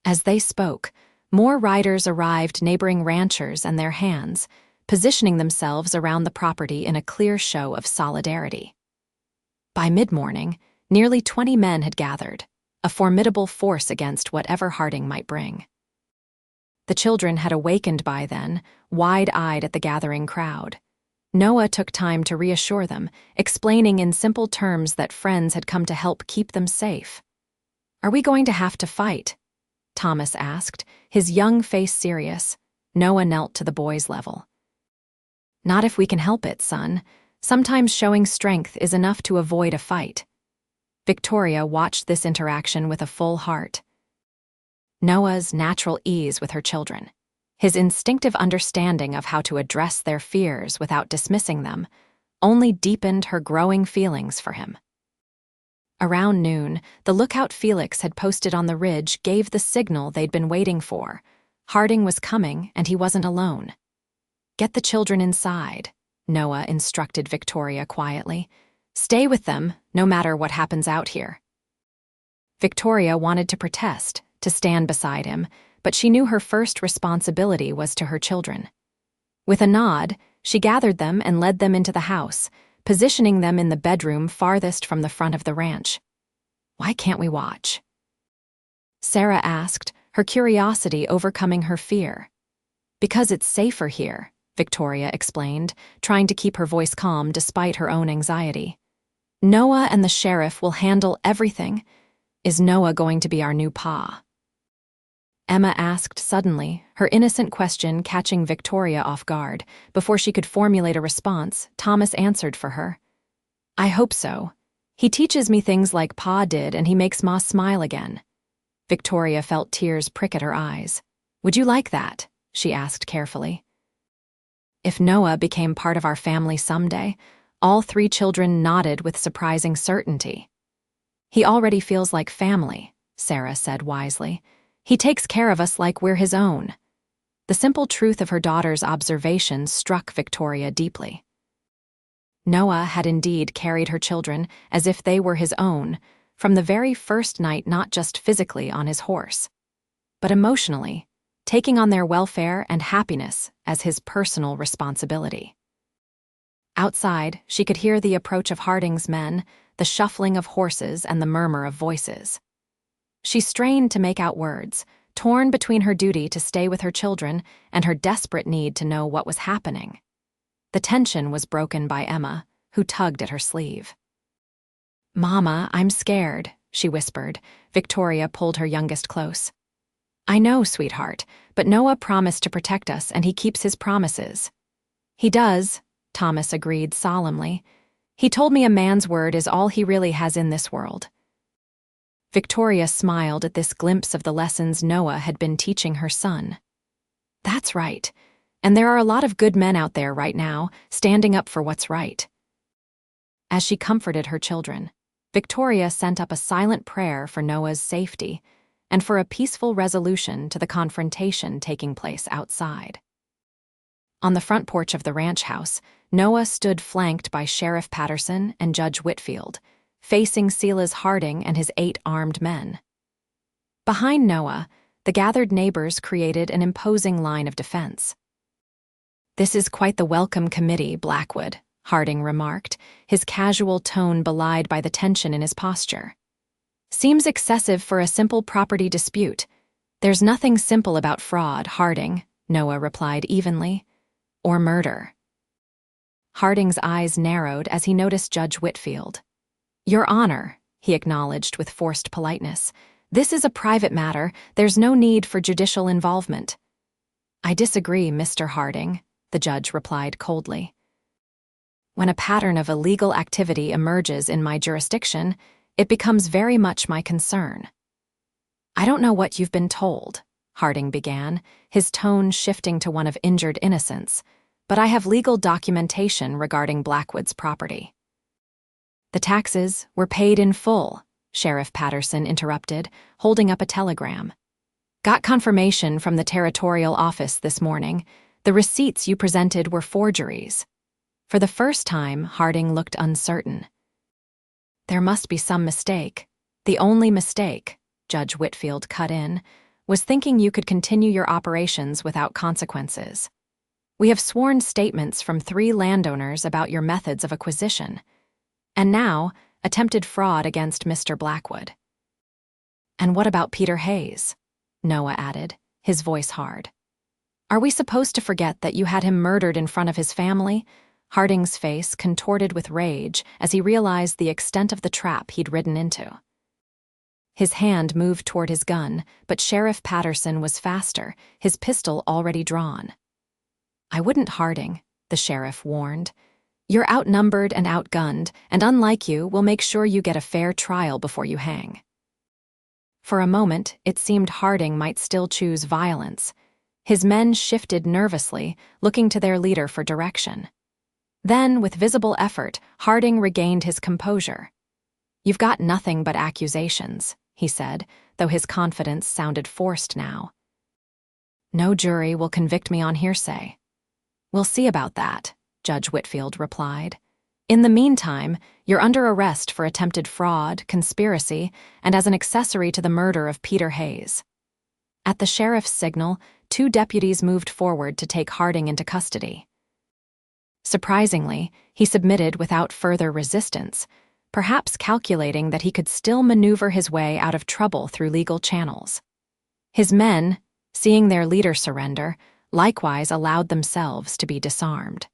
As they spoke, more riders arrived, neighboring ranchers and their hands, positioning themselves around the property in a clear show of solidarity. By mid-morning, nearly 20 men had gathered, a formidable force against whatever Harding might bring. The children had awakened by then, wide-eyed at the gathering crowd. Noah took time to reassure them, explaining in simple terms that friends had come to help keep them safe. Are we going to have to fight? Thomas asked, his young face serious. Noah knelt to the boy's level. Not if we can help it, son. Sometimes showing strength is enough to avoid a fight. Victoria watched this interaction with a full heart. Noah's natural ease with her children, his instinctive understanding of how to address their fears without dismissing them, only deepened her growing feelings for him. Around noon, the lookout Felix had posted on the ridge gave the signal they'd been waiting for. Harding was coming, and he wasn't alone. Get the children inside, Noah instructed Victoria quietly. Stay with them, no matter what happens out here. Victoria wanted to protest, to stand beside him, but she knew her first responsibility was to her children. With a nod, she gathered them and led them into the house, positioning them in the bedroom farthest from the front of the ranch. Why can't we watch? Sarah asked, her curiosity overcoming her fear. Because it's safer here, Victoria explained, trying to keep her voice calm despite her own anxiety. Noah and the sheriff will handle everything. Is Noah going to be our new pa? Emma asked suddenly, her innocent question catching Victoria off guard. Before she could formulate a response, Thomas answered for her. I hope so. He teaches me things like Pa did, and he makes Ma smile again. Victoria felt tears prick at her eyes. Would you like that? She asked carefully. If Noah became part of our family someday, all 3 children nodded with surprising certainty. He already feels like family, Sarah said wisely. He takes care of us like we're his own. The simple truth of her daughter's observations struck Victoria deeply. Noah had indeed carried her children as if they were his own, from the very first night, not just physically on his horse, but emotionally, taking on their welfare and happiness as his personal responsibility. Outside, she could hear the approach of Harding's men, the shuffling of horses and the murmur of voices. She strained to make out words, torn between her duty to stay with her children and her desperate need to know what was happening. The tension was broken by Emma, who tugged at her sleeve. Mama, I'm scared, she whispered. Victoria pulled her youngest close. I know, sweetheart, but Noah promised to protect us, and he keeps his promises. He does, Thomas agreed solemnly. He told me a man's word is all he really has in this world. Victoria smiled at this glimpse of the lessons Noah had been teaching her son. That's right, and there are a lot of good men out there right now, standing up for what's right. As she comforted her children, Victoria sent up a silent prayer for Noah's safety and for a peaceful resolution to the confrontation taking place outside. On the front porch of the ranch house, Noah stood flanked by Sheriff Patterson and Judge Whitfield, facing Silas Harding and his 8 armed men. Behind Noah, the gathered neighbors created an imposing line of defense. "This is quite the welcome committee, Blackwood," Harding remarked, his casual tone belied by the tension in his posture. "Seems excessive for a simple property dispute." "There's nothing simple about fraud, Harding," Noah replied evenly. "Or murder." Harding's eyes narrowed as he noticed Judge Whitfield. "Your Honor," he acknowledged with forced politeness, "this is a private matter. There's no need for judicial involvement." "I disagree, Mr. Harding," the judge replied coldly. "When a pattern of illegal activity emerges in my jurisdiction, it becomes very much my concern." "I don't know what you've been told," Harding began, his tone shifting to one of injured innocence, "but I have legal documentation regarding Blackwood's property." "The taxes were paid in full," Sheriff Patterson interrupted, holding up a telegram. "Got confirmation from the territorial office this morning. The receipts you presented were forgeries." For the first time, Harding looked uncertain. "There must be some mistake. The only mistake," Judge Whitfield cut in, "was thinking you could continue your operations without consequences. We have sworn statements from 3 landowners about your methods of acquisition. And now, attempted fraud against Mr. Blackwood." "And what about Peter Hayes?" Noah added, his voice hard. "Are we supposed to forget that you had him murdered in front of his family?" Harding's face contorted with rage as he realized the extent of the trap he'd ridden into. His hand moved toward his gun, but Sheriff Patterson was faster, his pistol already drawn. "I wouldn't, Harding," the sheriff warned. "You're outnumbered and outgunned, and unlike you, we'll make sure you get a fair trial before you hang." For a moment, it seemed Harding might still choose violence. His men shifted nervously, looking to their leader for direction. Then, with visible effort, Harding regained his composure. "You've got nothing but accusations," he said, though his confidence sounded forced now. "No jury will convict me on hearsay." "We'll see about that," Judge Whitfield replied. "In the meantime, you're under arrest for attempted fraud, conspiracy, and as an accessory to the murder of Peter Hayes." At the sheriff's signal, 2 deputies moved forward to take Harding into custody. Surprisingly, he submitted without further resistance, perhaps calculating that he could still maneuver his way out of trouble through legal channels. His men, seeing their leader surrender, likewise allowed themselves to be disarmed.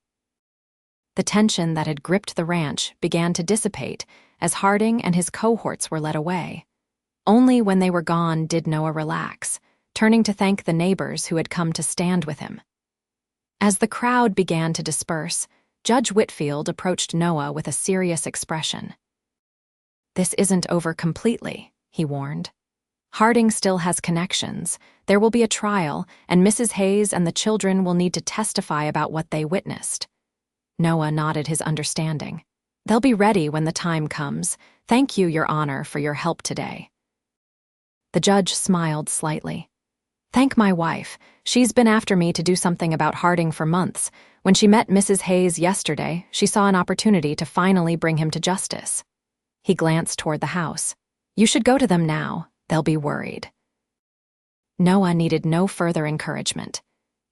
The tension that had gripped the ranch began to dissipate as Harding and his cohorts were led away. Only when they were gone did Noah relax, turning to thank the neighbors who had come to stand with him. As the crowd began to disperse, Judge Whitfield approached Noah with a serious expression. "This isn't over completely," he warned. "Harding still has connections. There will be a trial, and Mrs. Hayes and the children will need to testify about what they witnessed." Noah nodded his understanding. "They'll be ready when the time comes. Thank you, Your Honor, for your help today." The judge smiled slightly. "Thank my wife. She's been after me to do something about Harding for months. When she met Mrs. Hayes yesterday, she saw an opportunity to finally bring him to justice." He glanced toward the house. "You should go to them now. They'll be worried." Noah needed no further encouragement.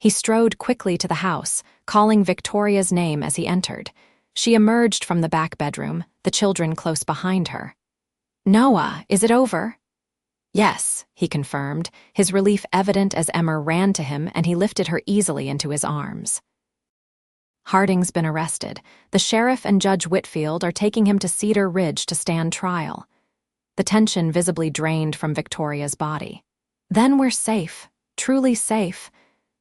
He strode quickly to the house, calling Victoria's name as he entered. She emerged from the back bedroom, the children close behind her. "Noah, is it over?" "Yes," he confirmed, his relief evident as Emma ran to him and he lifted her easily into his arms. "Harding's been arrested. The sheriff and Judge Whitfield are taking him to Cedar Ridge to stand trial." The tension visibly drained from Victoria's body. "Then we're safe, truly safe."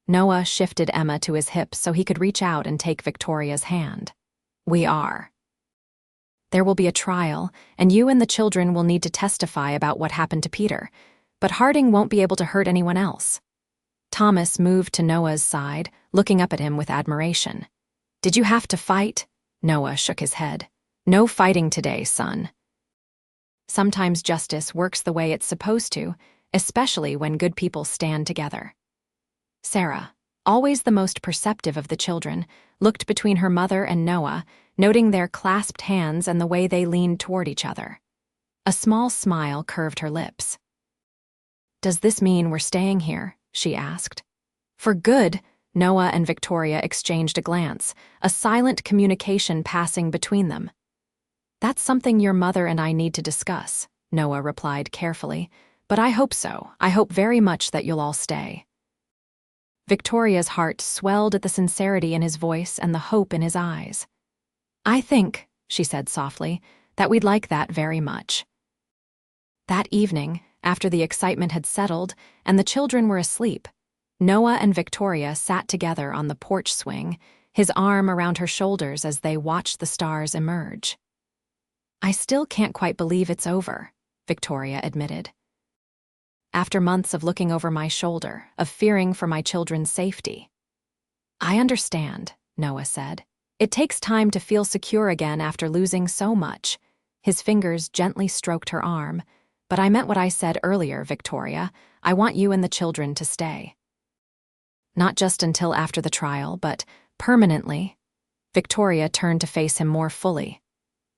Noah shifted Emma to his hip so he could reach out and take Victoria's hand. "We are." "There will be a trial, and you and the children will need to testify about what happened to Peter, but Harding won't be able to hurt anyone else." Thomas moved to Noah's side, looking up at him with admiration. "Did you have to fight?" Noah shook his head. "No fighting today, son." Sometimes justice works the way it's supposed to, especially when good people stand together. "Sarah, always the most perceptive of the children, looked between her mother and Noah, noting their clasped hands and the way they leaned toward each other. A small smile curved her lips. "Does this mean we're staying here?" she asked. "For good," Noah and Victoria exchanged a glance, a silent communication passing between them. "That's something your mother and I need to discuss," Noah replied carefully. "But I hope so. I hope very much that you'll all stay." Victoria's heart swelled at the sincerity in his voice and the hope in his eyes. "I think," she said softly, "that we'd like that very much." That evening, after the excitement had settled and the children were asleep, Noah and Victoria sat together on the porch swing, his arm around her shoulders as they watched the stars emerge. "I still can't quite believe it's over," Victoria admitted. "After months of looking over my shoulder, of fearing for my children's safety." "I understand," Noah said. "It takes time to feel secure again after losing so much." His fingers gently stroked her arm. "But I meant what I said earlier, Victoria. I want you and the children to stay. Not just until after the trial, but permanently." Victoria turned to face him more fully.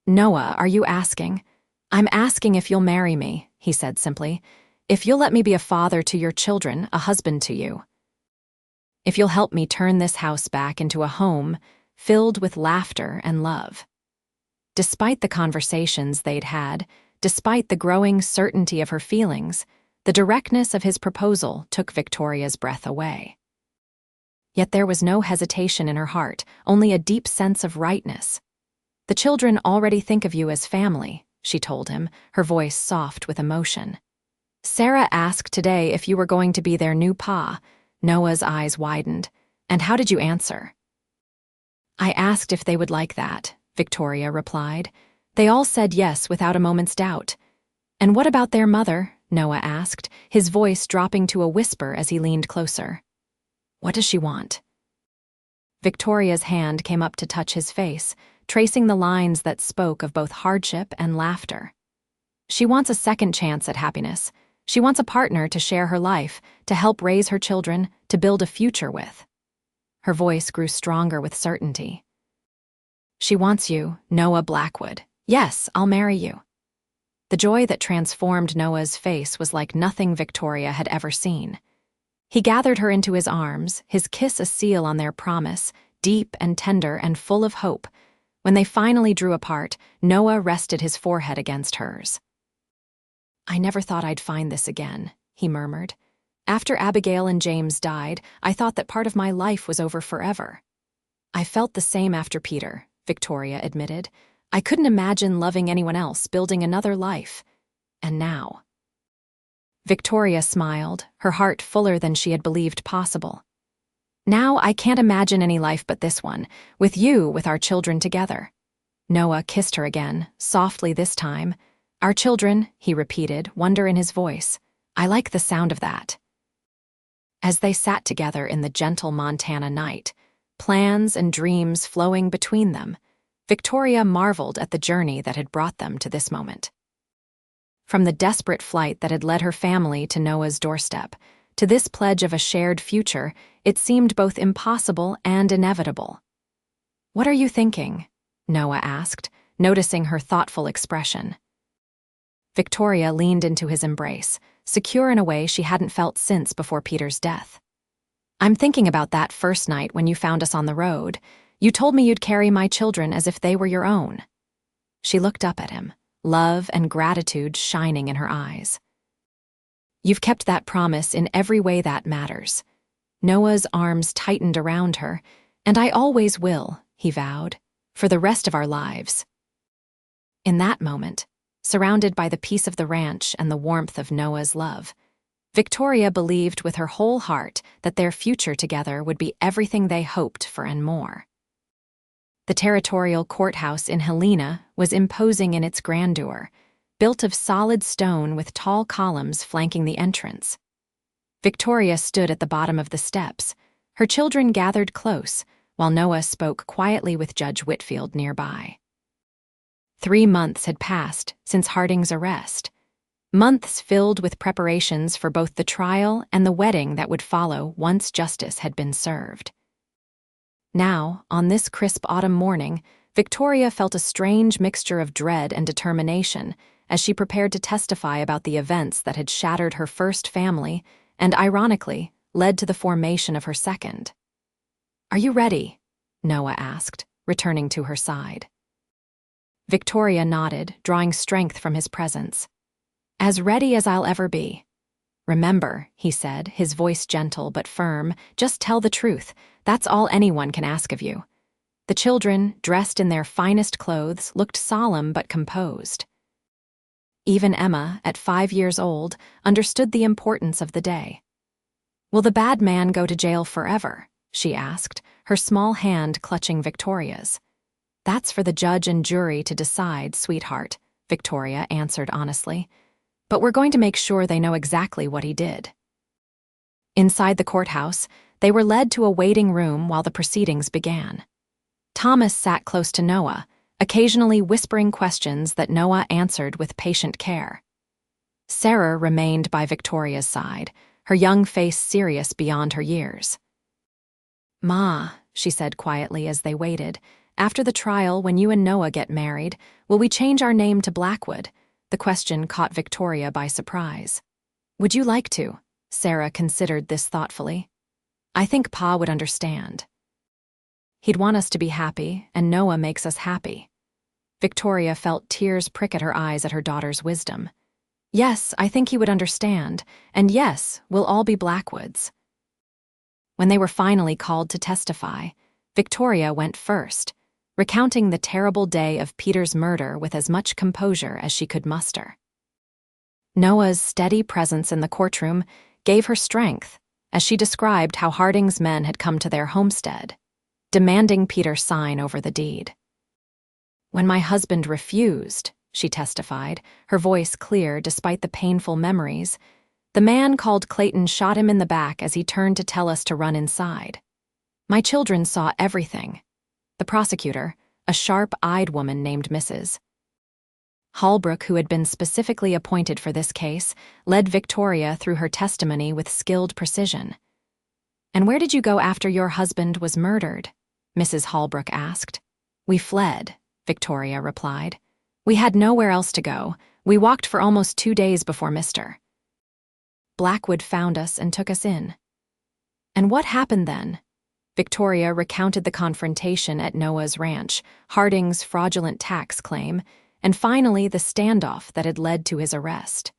"Noah, are you asking?" "I'm asking if you'll marry me," he said simply. "If you'll let me be a father to your children, a husband to you. If you'll help me turn this house back into a home filled with laughter and love." Despite the conversations they'd had, despite the growing certainty of her feelings, the directness of his proposal took Victoria's breath away. Yet there was no hesitation in her heart, only a deep sense of rightness. "The children already think of you as family," she told him, her voice soft with emotion. "Sarah asked today if you were going to be their new pa." Noah's eyes widened. "And how did you answer?" "I asked if they would like that," Victoria replied. "They all said yes without a moment's doubt." "And what about their mother?" Noah asked, his voice dropping to a whisper as he leaned closer. "What does she want?" Victoria's hand came up to touch his face, tracing the lines that spoke of both hardship and laughter. "She wants a second chance at happiness. She wants a partner to share her life, to help raise her children, to build a future with." Her voice grew stronger with certainty. "She wants you, Noah Blackwood. Yes, I'll marry you." The joy that transformed Noah's face was like nothing Victoria had ever seen. He gathered her into his arms, his kiss a seal on their promise, deep and tender and full of hope. When they finally drew apart, Noah rested his forehead against hers. "I never thought I'd find this again," he murmured. "After Abigail and James died, I thought that part of my life was over forever." "I felt the same after Peter," Victoria admitted. "I couldn't imagine loving anyone else, building another life. And now—" Victoria smiled, her heart fuller than she had believed possible. "Now I can't imagine any life but this one, with you, with our children together." Noah kissed her again, softly this time. "Our children," he repeated, wonder in his voice. "I like the sound of that." As they sat together in the gentle Montana night, plans and dreams flowing between them, Victoria marveled at the journey that had brought them to this moment. From the desperate flight that had led her family to Noah's doorstep, to this pledge of a shared future, it seemed both impossible and inevitable. "What are you thinking?" Noah asked, noticing her thoughtful expression. Victoria leaned into his embrace, secure in a way she hadn't felt since before Peter's death. "I'm thinking about that first night when you found us on the road. You told me you'd carry my children as if they were your own." She looked up at him, love and gratitude shining in her eyes. "You've kept that promise in every way that matters." Noah's arms tightened around her. "And I always will," he vowed, "for the rest of our lives." In that moment, surrounded by the peace of the ranch and the warmth of Noah's love, Victoria believed with her whole heart that their future together would be everything they hoped for and more. The territorial courthouse in Helena was imposing in its grandeur, built of solid stone with tall columns flanking the entrance. Victoria stood at the bottom of the steps, her children gathered close, while Noah spoke quietly with Judge Whitfield nearby. 3 months had passed since Harding's arrest. Months filled with preparations for both the trial and the wedding that would follow once justice had been served. Now, on this crisp autumn morning, Victoria felt a strange mixture of dread and determination as she prepared to testify about the events that had shattered her first family and, ironically, led to the formation of her second. "Are you ready?" Noah asked, returning to her side. Victoria nodded, drawing strength from his presence. "As ready as I'll ever be." "Remember," he said, his voice gentle but firm, "just tell the truth. That's all anyone can ask of you." The children, dressed in their finest clothes, looked solemn but composed. Even Emma, at 5 years old, understood the importance of the day. "Will the bad man go to jail forever?" she asked, her small hand clutching Victoria's. "That's for the judge and jury to decide, sweetheart," Victoria answered honestly. "But we're going to make sure they know exactly what he did." Inside the courthouse, they were led to a waiting room while the proceedings began. Thomas sat close to Noah, occasionally whispering questions that Noah answered with patient care. Sarah remained by Victoria's side, her young face serious beyond her years. "Ma," she said quietly as they waited, "after the trial, when you and Noah get married, will we change our name to Blackwood?" The question caught Victoria by surprise. "Would you like to?" Sarah considered this thoughtfully. "I think Pa would understand. He'd want us to be happy, and Noah makes us happy." Victoria felt tears prick at her eyes at her daughter's wisdom. "Yes, I think he would understand, and yes, we'll all be Blackwoods." When they were finally called to testify, Victoria went first, recounting the terrible day of Peter's murder with as much composure as she could muster. Noah's steady presence in the courtroom gave her strength as she described how Harding's men had come to their homestead, demanding Peter sign over the deed. "When my husband refused," she testified, her voice clear despite the painful memories, "the man called Clayton shot him in the back as he turned to tell us to run inside. My children saw everything." The prosecutor, a sharp-eyed woman named Mrs. Holbrook, who had been specifically appointed for this case, led Victoria through her testimony with skilled precision. "And where did you go after your husband was murdered?" Mrs. Holbrook asked. "We fled," Victoria replied. "We had nowhere else to go. We walked for almost 2 days before Mr. Blackwood found us and took us in." "And what happened then?" Victoria recounted the confrontation at Noah's ranch, Harding's fraudulent tax claim, and finally the standoff that had led to his arrest.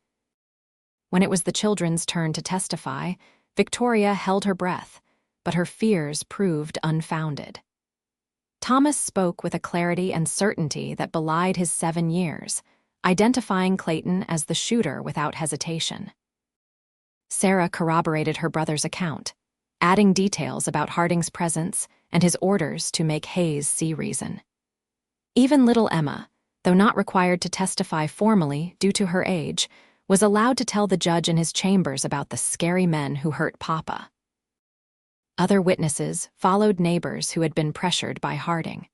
When it was the children's turn to testify, Victoria held her breath, but her fears proved unfounded. Thomas spoke with a clarity and certainty that belied his 7 years, identifying Clayton as the shooter without hesitation. Sarah corroborated her brother's account, adding details about Harding's presence and his orders to make Hayes see reason. Even little Emma, though not required to testify formally due to her age, was allowed to tell the judge in his chambers about the scary men who hurt Papa. Other witnesses followed neighbors who had been pressured by Harding,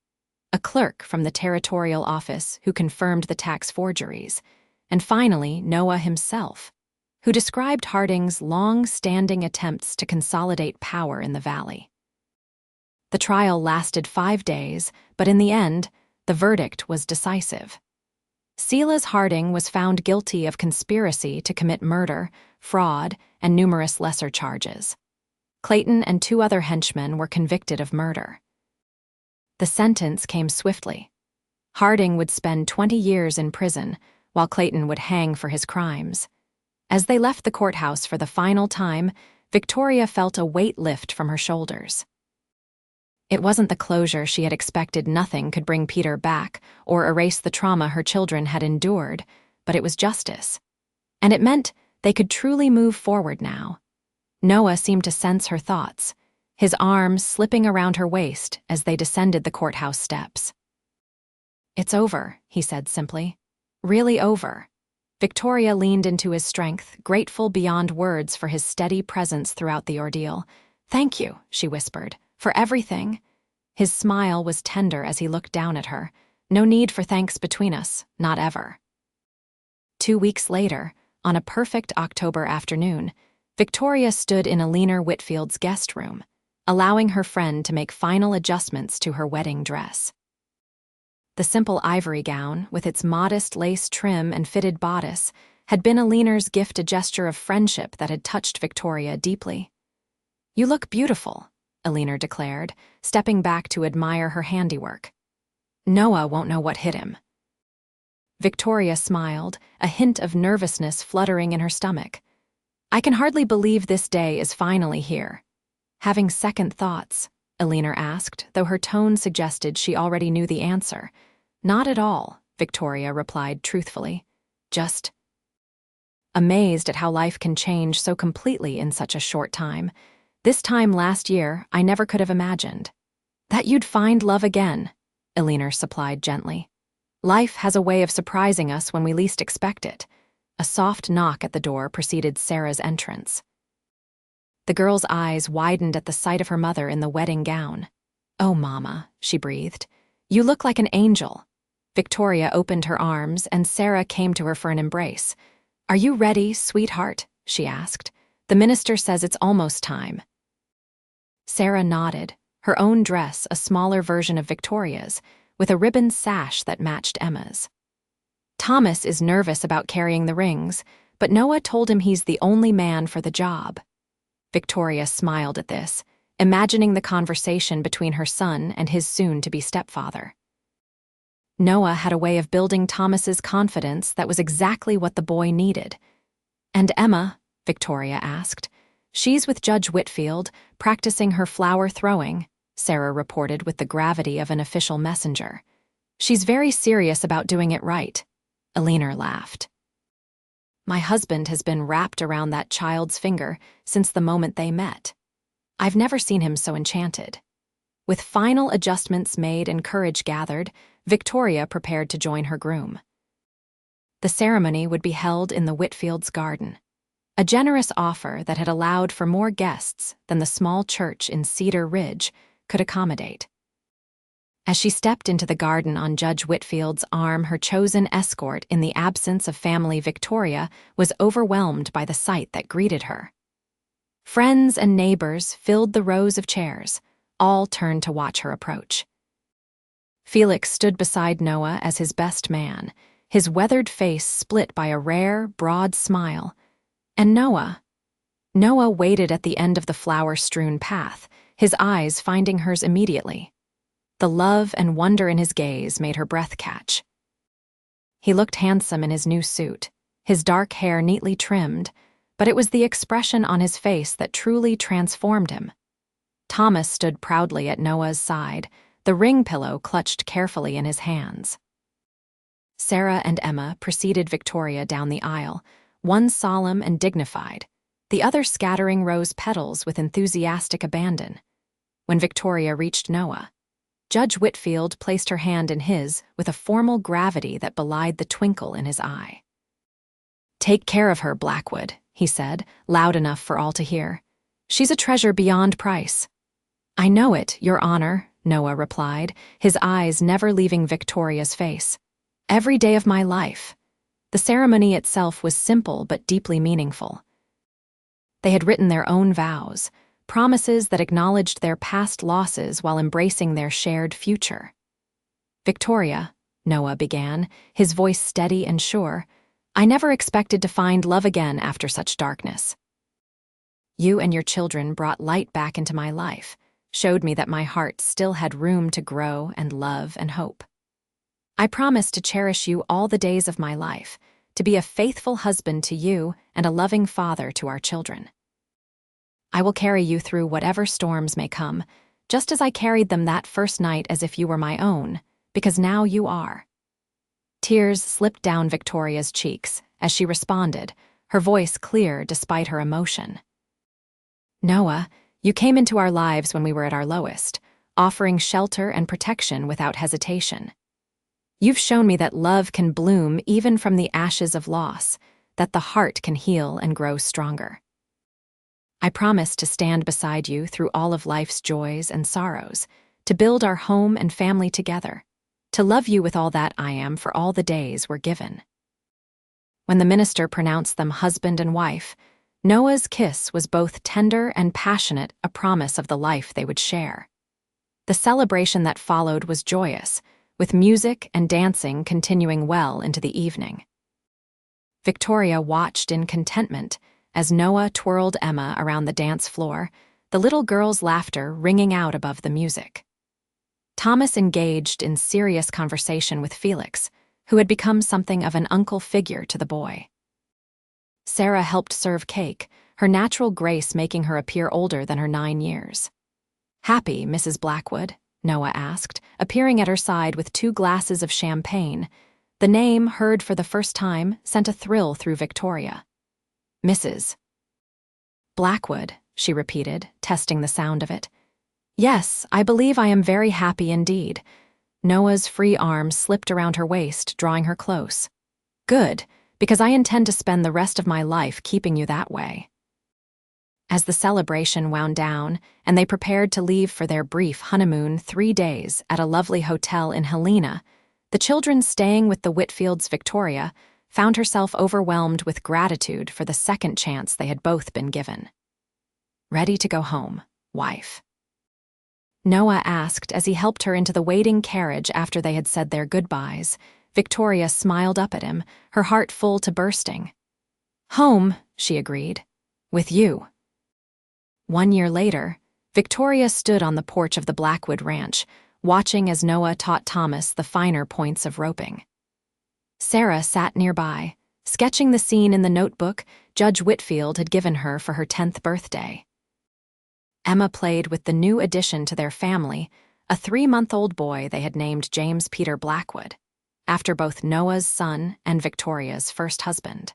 a clerk from the territorial office who confirmed the tax forgeries, and finally Noah himself, who described Harding's long-standing attempts to consolidate power in the valley. The trial lasted 5 days, but in the end, the verdict was decisive. Silas Harding was found guilty of conspiracy to commit murder, fraud, and numerous lesser charges. Clayton and 2 other henchmen were convicted of murder. The sentence came swiftly. Harding would spend 20 years in prison, while Clayton would hang for his crimes. As they left the courthouse for the final time, Victoria felt a weight lift from her shoulders. It wasn't the closure she had expected. Nothing could bring Peter back or erase the trauma her children had endured, but it was justice. And it meant they could truly move forward now. Noah seemed to sense her thoughts, his arms slipping around her waist as they descended the courthouse steps. "It's over," he said simply. "Really over." Victoria leaned into his strength, grateful beyond words for his steady presence throughout the ordeal. "Thank you," she whispered, "for everything." His smile was tender as he looked down at her. "No need for thanks between us, not ever." 2 weeks later, On a perfect October afternoon, Victoria stood in Eleanor Whitfield's guest room, allowing her friend to make final adjustments to her wedding dress. The simple ivory gown, with its modest lace trim and fitted bodice, had been Eleanor's gift, a gesture of friendship that had touched Victoria deeply. "You look beautiful," Eleanor declared, stepping back to admire her handiwork. "Noah won't know what hit him." Victoria smiled, a hint of nervousness fluttering in her stomach. "I can hardly believe this day is finally here." "Having second thoughts?" Eleanor asked, though her tone suggested she already knew the answer. "Not at all," Victoria replied truthfully. "Just amazed at how life can change so completely in such a short time. This time last year, I never could have imagined that you'd find love again," Eleanor supplied gently. "Life has a way of surprising us when we least expect it." A soft knock at the door preceded Sarah's entrance. The girl's eyes widened at the sight of her mother in the wedding gown. "Oh, Mama," she breathed. "You look like an angel." Victoria opened her arms, and Sarah came to her for an embrace. "Are you ready, sweetheart?" she asked. "The minister says it's almost time." Sarah nodded, her own dress a smaller version of Victoria's, with a ribbon sash that matched Emma's. "Thomas is nervous about carrying the rings, but Noah told him he's the only man for the job." Victoria smiled at this, imagining the conversation between her son and his soon-to-be stepfather. Noah had a way of building Thomas's confidence that was exactly what the boy needed. "And Emma?" Victoria asked. "She's with Judge Whitfield, practicing her flower throwing," Sarah reported with the gravity of an official messenger. "She's very serious about doing it right." Eleanor laughed. "My husband has been wrapped around that child's finger since the moment they met. I've never seen him so enchanted." With final adjustments made and courage gathered, Victoria prepared to join her groom. The ceremony would be held in the Whitfields' garden, a generous offer that had allowed for more guests than the small church in Cedar Ridge could accommodate. As she stepped into the garden on Judge Whitfield's arm, her chosen escort in the absence of family, Victoria was overwhelmed by the sight that greeted her. Friends and neighbors filled the rows of chairs, all turned to watch her approach. Felix stood beside Noah as his best man, his weathered face split by a rare, broad smile. And Noah waited at the end of the flower-strewn path, his eyes finding hers immediately. The love and wonder in his gaze made her breath catch. He looked handsome in his new suit, his dark hair neatly trimmed, but it was the expression on his face that truly transformed him. Thomas stood proudly at Noah's side, the ring pillow clutched carefully in his hands. Sarah and Emma preceded Victoria down the aisle, one solemn and dignified, the other scattering rose petals with enthusiastic abandon. When Victoria reached Noah, Judge Whitfield placed her hand in his with a formal gravity that belied the twinkle in his eye. "Take care of her, Blackwood," he said, loud enough for all to hear. "She's a treasure beyond price." "I know it, Your Honor," Noah replied, his eyes never leaving Victoria's face. "Every day of my life." The ceremony itself was simple but deeply meaningful. They had written their own vows, promises that acknowledged their past losses while embracing their shared future. "Victoria," Noah began, his voice steady and sure, "I never expected to find love again after such darkness. You and your children brought light back into my life, showed me that my heart still had room to grow and love and hope. I promise to cherish you all the days of my life, to be a faithful husband to you and a loving father to our children. I will carry you through whatever storms may come, just as I carried them that first night as if you were my own, because now you are." Tears slipped down Victoria's cheeks as she responded, her voice clear despite her emotion. "Noah, you came into our lives when we were at our lowest, offering shelter and protection without hesitation. You've shown me that love can bloom even from the ashes of loss, that the heart can heal and grow stronger. I promise to stand beside you through all of life's joys and sorrows, to build our home and family together, to love you with all that I am for all the days we're given." When the minister pronounced them husband and wife, Noah's kiss was both tender and passionate, a promise of the life they would share. The celebration that followed was joyous, with music and dancing continuing well into the evening. Victoria watched in contentment as Noah twirled Emma around the dance floor, the little girl's laughter ringing out above the music. Thomas engaged in serious conversation with Felix, who had become something of an uncle figure to the boy. Sarah helped serve cake, her natural grace making her appear older than her 9 years. "Happy, Mrs. Blackwood?" Noah asked, appearing at her side with 2 glasses of champagne. The name, heard for the first time, sent a thrill through Victoria. "Mrs. Blackwood," she repeated, testing the sound of it. "Yes, I believe I am very happy indeed." Noah's free arm slipped around her waist, drawing her close. "Good, because I intend to spend the rest of my life keeping you that way." As the celebration wound down and they prepared to leave for their brief honeymoon 3 days at a lovely hotel in Helena, the children staying with the Whitfields, Victoria, found herself overwhelmed with gratitude for the second chance they had both been given. "Ready to go home, wife?" Noah asked as he helped her into the waiting carriage after they had said their goodbyes. Victoria smiled up at him, her heart full to bursting. "Home," she agreed. "With you." 1 year later, Victoria stood on the porch of the Blackwood Ranch, watching as Noah taught Thomas the finer points of roping. Sarah sat nearby, sketching the scene in the notebook Judge Whitfield had given her for her 10th birthday. Emma played with the new addition to their family, a 3-month-old boy they had named James Peter Blackwood, after both Noah's son and Victoria's first husband.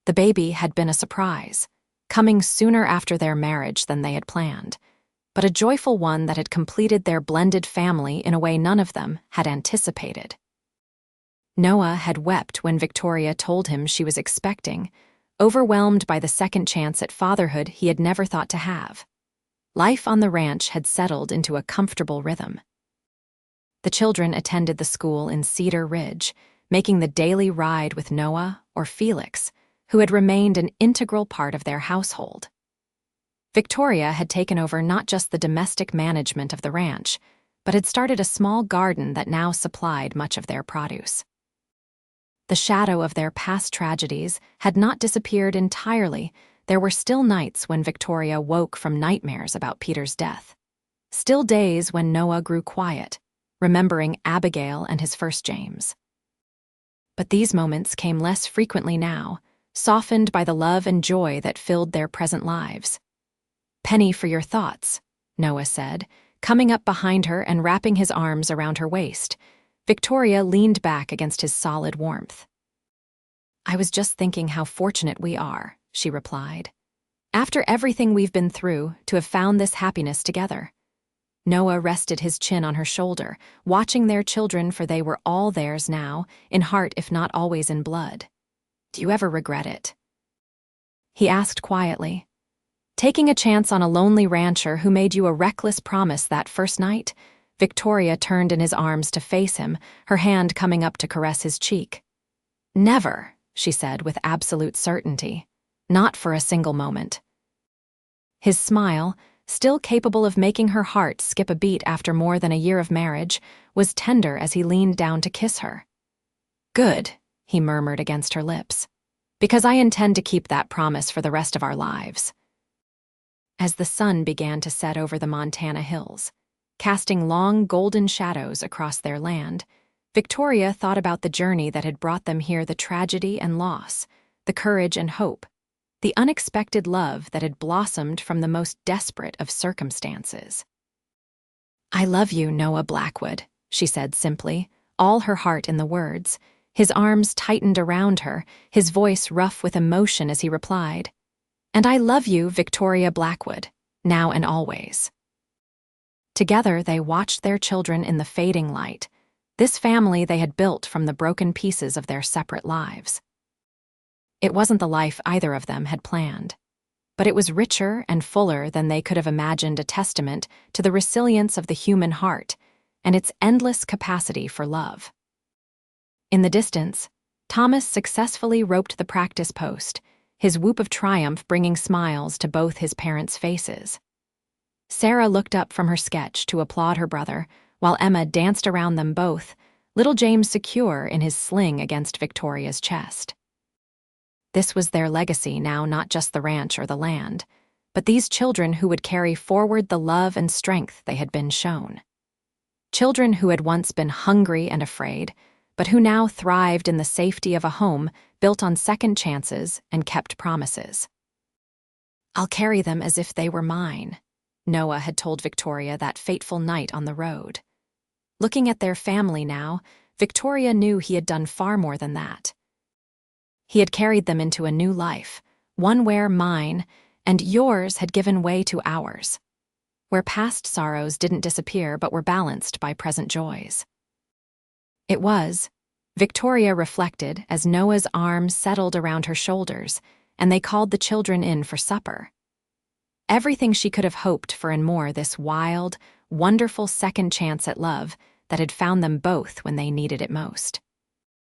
The baby had been a surprise, coming sooner after their marriage than they had planned, but a joyful one that had completed their blended family in a way none of them had anticipated. Noah had wept when Victoria told him she was expecting, overwhelmed by the second chance at fatherhood he had never thought to have. Life on the ranch had settled into a comfortable rhythm. The children attended the school in Cedar Ridge, making the daily ride with Noah or Felix, who had remained an integral part of their household. Victoria had taken over not just the domestic management of the ranch, but had started a small garden that now supplied much of their produce. The shadow of their past tragedies had not disappeared entirely. There were still nights when Victoria woke from nightmares about Peter's death. Still days when Noah grew quiet, remembering Abigail and his first James. But these moments came less frequently now, softened by the love and joy that filled their present lives. "Penny for your thoughts," Noah said, coming up behind her and wrapping his arms around her waist. Victoria leaned back against his solid warmth. "I was just thinking how fortunate we are," she replied. "After everything we've been through, to have found this happiness together." Noah rested his chin on her shoulder, watching their children, for they were all theirs now, in heart if not always in blood. "Do you ever regret it?" he asked quietly. "Taking a chance on a lonely rancher who made you a reckless promise that first night?" Victoria turned in his arms to face him, her hand coming up to caress his cheek. "Never," she said with absolute certainty. "Not for a single moment." His smile, still capable of making her heart skip a beat after more than a year of marriage, was tender as he leaned down to kiss her. "Good," he murmured against her lips, "because I intend to keep that promise for the rest of our lives." As the sun began to set over the Montana hills, casting long golden shadows across their land, Victoria thought about the journey that had brought them here, the tragedy and loss, the courage and hope, the unexpected love that had blossomed from the most desperate of circumstances. "I love you, Noah Blackwood," she said simply, all her heart in the words. His arms tightened around her, his voice rough with emotion as he replied, "And I love you, Victoria Blackwood, now and always." Together they watched their children in the fading light, this family they had built from the broken pieces of their separate lives. It wasn't the life either of them had planned, but it was richer and fuller than they could have imagined, a testament to the resilience of the human heart and its endless capacity for love. In the distance, Thomas successfully roped the practice post, his whoop of triumph bringing smiles to both his parents' faces. Sarah looked up from her sketch to applaud her brother, while Emma danced around them both, little James secure in his sling against Victoria's chest. This was their legacy now, not just the ranch or the land, but these children who would carry forward the love and strength they had been shown. Children who had once been hungry and afraid, but who now thrived in the safety of a home built on second chances and kept promises. "I'll carry them as if they were mine," Noah had told Victoria that fateful night on the road. Looking at their family now, Victoria knew he had done far more than that. He had carried them into a new life, one where mine and yours had given way to ours, where past sorrows didn't disappear but were balanced by present joys. It was, Victoria reflected as Noah's arms settled around her shoulders and they called the children in for supper. Everything she could have hoped for and more, this wild, wonderful second chance at love that had found them both when they needed it most.